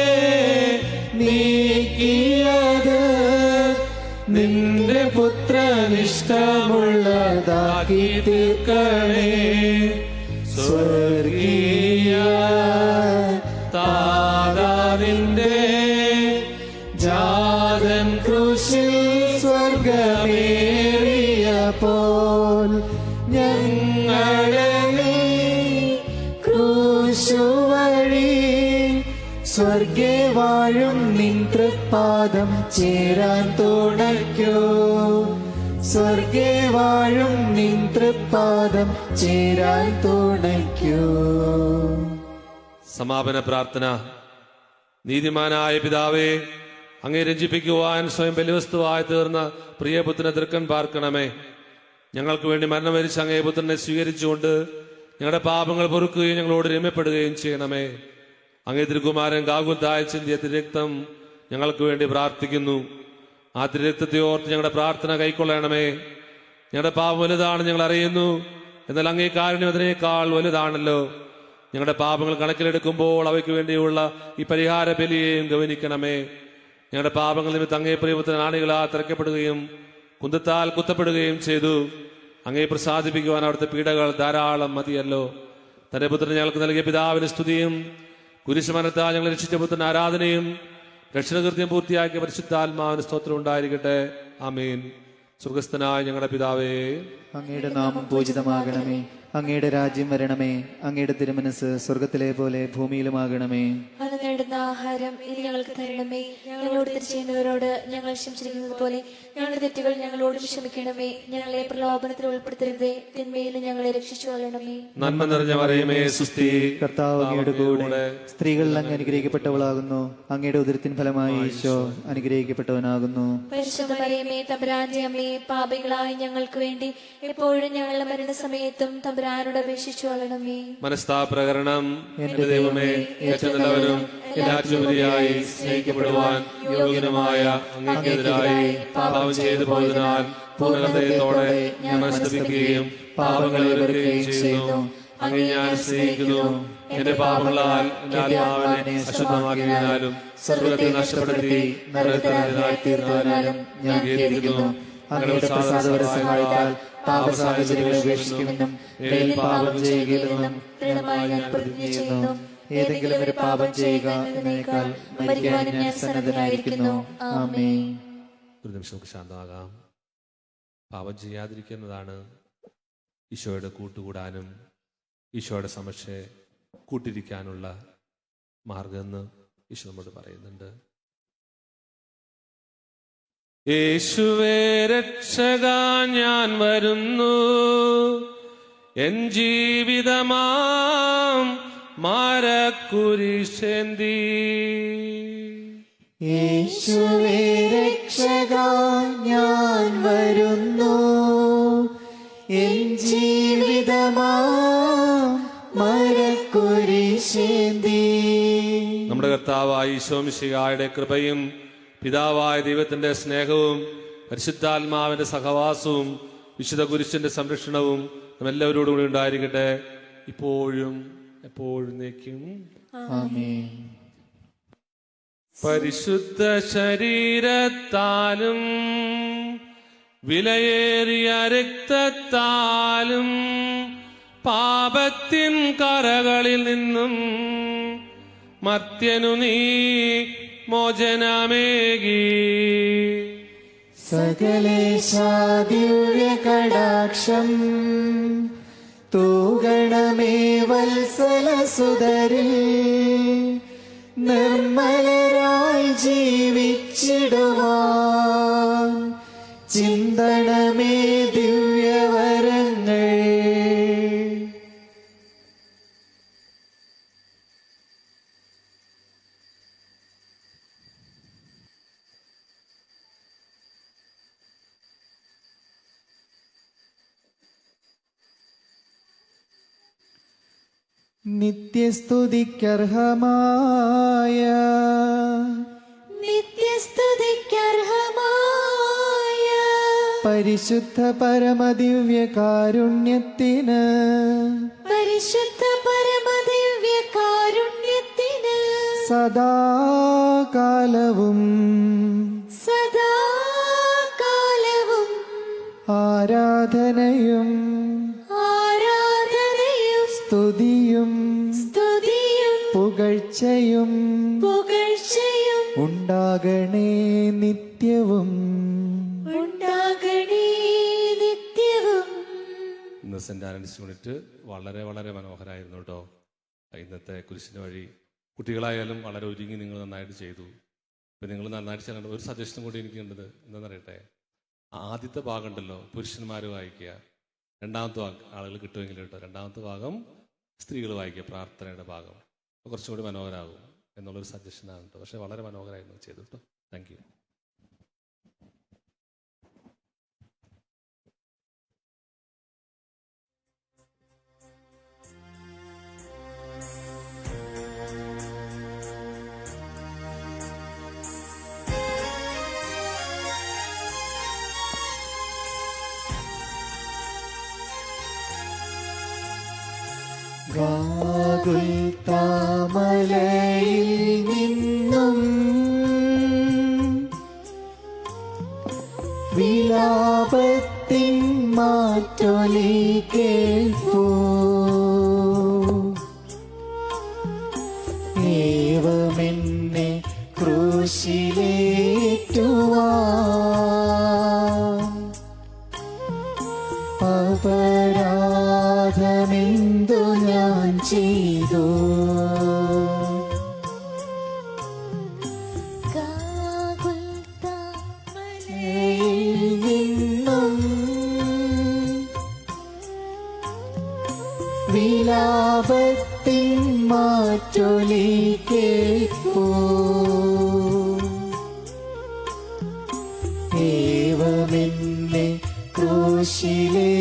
നീക്കിയത് നിന്റെ പുത്രനിഷ്ടമുള്ളതാക്കി തീർക്കണേ. സ്വർഗീയ താതാവിന്റെ ജാതൻ ക്രൂശിൽ സ്വർഗമേറിയപ്പോൾ ഞങ്ങളെ ക്രൂശുവഴി സ്വർഗേ വാഴും നിൻ തൃപ്പാദം ചേരാൻ തുണയ്ക്കൂ. സ്വർഗേ വാഴും നിൻ തൃപ്പാദം ചേരാൻ തുണയ്ക്കൂ. സമാപന പ്രാർത്ഥന. നീതിമാനായ പിതാവേ, അങ്ങേ രഞ്ജിപ്പിക്കുവാൻ സ്വയം ബലിവസ്തുവായി തീർന്ന പ്രിയപുത്രനെ തൃക്കൻ പാർക്കണമേ. ഞങ്ങൾക്ക് വേണ്ടി മരണം വരിച്ച അങ്ങേ പുത്രനെ സ്വീകരിച്ചുകൊണ്ട് ഞങ്ങളുടെ പാപങ്ങൾ പൊറുക്കുകയും ഞങ്ങളോട് രമ്യപ്പെടുകയും ചെയ്യണമേ. അങ്ങേ തിരുകുമാരൻ ഗാഗുൽത്തായ ചിന്തിയ തിരുരക്തം ഞങ്ങൾക്ക് വേണ്ടി പ്രാർത്ഥിക്കുന്നു. ആ തിരുരക്തത്തെ ഓർത്ത് ഞങ്ങളുടെ പ്രാർത്ഥന കൈക്കൊള്ളണമേ. ഞങ്ങളുടെ പാപം വലുതാണ് ഞങ്ങൾ അറിയുന്നു, എന്നാൽ അങ്ങേ കാരുണ്യം അതിനേക്കാൾ വലുതാണല്ലോ. ഞങ്ങളുടെ പാപങ്ങൾ കണക്കിലെടുക്കുമ്പോൾ അവയ്ക്ക് വേണ്ടിയുള്ള ഈ പരിഹാര ബലിയെയും ഗവനിക്കണമേ. ഞങ്ങളുടെ പാപങ്ങൾ നിമിത്തം അങ്ങേ പ്രിയപുത്രൻ ആണികളാൽ തിരക്കപ്പെടുകയും കുന്തത്താൽ കുത്തപ്പെടുകയും ചെയ്തു. അങ്ങേ പ്രസാദിപ്പിക്കുവാൻ അവിടുത്തെ പീഡകൾ ധാരാളം മതിയല്ലോ. തന്റെ പുത്രൻ ഞങ്ങൾക്ക് നൽകിയ പിതാവിന് സ്തുതിയും കുരിശുമരണത്താൽ ഞങ്ങൾ രക്ഷിച്ച പുത്രൻ ആരാധനയും രക്ഷണകൃത്യം പൂർത്തിയാക്കിയ പരിശുദ്ധാത്മാവിന് സ്തോത്രം ഉണ്ടായിരിക്കട്ടെ. ആമീൻ. സ്വർഗസ്ഥനായ ഞങ്ങളുടെ പിതാവേ, അങ്ങയുടെ നാമം പൂജിതമാകണമേ. അങ്ങയുടെ രാജ്യം വരണമേ. അങ്ങയുടെ തിരുമനസ് സ്വർഗത്തിലെ പോലെ ഭൂമിയിലുമാകണമേ. അന്ന് നേടുന്ന ആഹാരം ഇനി ഞങ്ങൾക്ക് തരണമേ. ഞങ്ങളോട് തെറ്റ് ചെയ്യുന്നവരോട് ഞങ്ങൾ ക്ഷമിച്ചിരിക്കുന്നത് പോലെ ഞങ്ങളുടെ തെറ്റുകൾ ഞങ്ങളോട് ക്ഷമിക്കണമേ. ഞങ്ങളെ പ്രലോഭനത്തിൽ ഉൾപ്പെടുത്തരുതേ, തിന്മയിൽ ഞങ്ങളെ രക്ഷിച്ചു കൊള്ളണമേ. നന്മ നിറഞ്ഞ മറിയമേ, സുസ്തി, കർത്താവ് അങ്ങയുടെ കൂടെ സ്ത്രീകളിൽ അങ്ങ് അനുഗ്രഹിക്കപ്പെട്ടവളാകുന്നു. അങ്ങയുടെ ഉദരത്തിൻ ഫലമായി ഈശോ അനുഗ്രഹിക്കപ്പെട്ടവനാകുന്നു. പരിശുദ്ധ മറിയമേ, തമ്പുരാന്റെ അമ്മേ, പാപികളായ ഞങ്ങൾക്ക് വേണ്ടി എപ്പോഴും ഞങ്ങളുടെ മരണസമയത്തും തമ്പുരാന്റെ തമ്പുരാനോട് അപേക്ഷിച്ചു കൊള്ളണമേ. മനസ്താപ്രകരണം എന്റെ ദൈവമേ, ഏറ്റവും നല്ലവനും എല്ലാറ്റിലുപരിയായി സ്നേഹിക്കപ്പെടുവാൻ യോഗ്യനുമായ അങ്ങേക്കെതിരായി പാപം ചെയ്തു പോയതിനാൽ പൂർണ്ണതയോടെ ഞാൻ മനസ്തപിക്കുകയും പാപങ്ങളെ വെറുക്കുകയും ചെയ്യുന്നു. അങ്ങേ ഞാൻ സ്നേഹിക്കുന്നു. എന്റെ പാപങ്ങളാൽ എന്റെ ആത്മാവിനെ അശുദ്ധമാക്കിയതിനാലും സ്വർഗ്ഗത്തെ നഷ്ടപ്പെടുത്തി നരകത്തിനായി തീർന്നതിനാലും ഞാൻ ഖേദിക്കുന്നു. അങ്ങയുടെ സഹായത്താൽ പാപസാഹചര്യങ്ങളെ ഉപേക്ഷിക്കുമെന്നും മേലിൽ പാപം ചെയ്യുകയില്ലെന്നും ദൃഢമായി ഞാൻ പ്രതിജ്ഞ ചെയ്യുന്നു. ഏതെങ്കിലും ഒരു പാപം ചെയ്യുക എന്നതിനേക്കാൾ മരിക്കാനും ഞാൻ സന്നദ്ധനായിരിക്കുന്നു. ആമേൻ. ഒരു നിമിഷം നമുക്ക് ശാന്തമാകാം. പാപം ചെയ്യാതിരിക്കുന്നതാണ് ഈശോയുടെ കൂട്ടുകൂടാനും ഈശോയുടെ സമക്ഷെ കൂട്ടിരിക്കാനുള്ള മാർഗമെന്ന് ഈശോ നമ്മോട് പറയുന്നുണ്ട്. യേശുവേ രക്ഷക ഞാൻ വരുന്നു, എൻ ജീവിതമാം മരക്കുരിശേന്തി. യേശുവേ രക്ഷക ഞാൻ വരുന്നു, എൻ ജീവിതമാം മരക്കുരിശേന്തി. നമ്മുടെ കർത്താവായ ഈശോ മിശിഹായുടെ കൃപയും പിതാവായ ദൈവത്തിന്റെ സ്നേഹവും പരിശുദ്ധാത്മാവിന്റെ സഹവാസവും വിശുദ്ധ കുരിശിന്റെ സംരക്ഷണവും നമ്മെല്ലാവരോടും കൂടി ഉണ്ടായിരിക്കട്ടെ, ഇപ്പോഴും എപ്പോഴും നീക്കും. ആമേൻ. പരിശുദ്ധ ശരീരത്താലും വിലയേറിയ രക്തത്താലും പാപത്തിൻ കറകളിൽ നിന്നും മർത്യനു നീ മോചനമേകി. സകലേശാ ദിവ്യ കടാക്ഷം തൂഗണമേ വത്സല സുതരിൽ, നിർമ്മലരായി ജീവിച്ചിടുവാൻ ചിന്തണമേ ദിവ്യവരങ്ങൾ. നിത്യസ്തുതിക്കർഹമായ പരിശുദ്ധ പരമദിവ്യ കാരുണ്യത്തിന് സദാകാലവും ആരാധനയും സ്തുതിയും പുകഴ്ചയും ഉണ്ടാകണേ നിത്യവും. ഇന്ന് സെന്റ് ആന്റണീസ് യൂണിറ്റ് വളരെ വളരെ മനോഹരമായിരുന്നു കേട്ടോ. ഇന്നത്തെ കുരിശിന് വഴി കുട്ടികളായാലും വളരെ ഒരുങ്ങി നിങ്ങൾ നന്നായിട്ട് ചെയ്തു. ഇപ്പം നിങ്ങൾ നന്നായിട്ട് ചെയ്യേണ്ട ഒരു സജഷൻ കൂടി എനിക്കുണ്ടത് എന്താണെന്നറിയട്ടെ. ആദ്യത്തെ ഭാഗം ഉണ്ടല്ലോ പുരുഷന്മാർ വായിക്കുക, രണ്ടാമത്തെ ആളുകൾ കിട്ടുമെങ്കിലും കേട്ടോ. രണ്ടാമത്തെ ഭാഗം സ്ത്രീകൾ വായിക്കുക, പ്രാർത്ഥനയുടെ ഭാഗം. കുറച്ചും കൂടി മനോഹരമാകും എന്നുള്ളൊരു സജഷനാണ് കേട്ടോ. പക്ഷെ വളരെ മനോഹരമായിരുന്നു ചെയ്തു കേട്ടോ. Thank you. ഗാഗുൽത്താമലയിൽ നിന്നും വിലാപത്തിൻ മാറ്റൊലി കേൾപ്പൂ. ഏവമെന്നെ ക്രൂശിലേറ്റുവാൻ അപരാധമെന്തു ഞാൻ ചെയ്തു. നിന്നും വിലാപത്തിൻ മാറ്റൊലി കേൾപ്പൂ. ഏവമെന്നെ ക്രൂശിലേ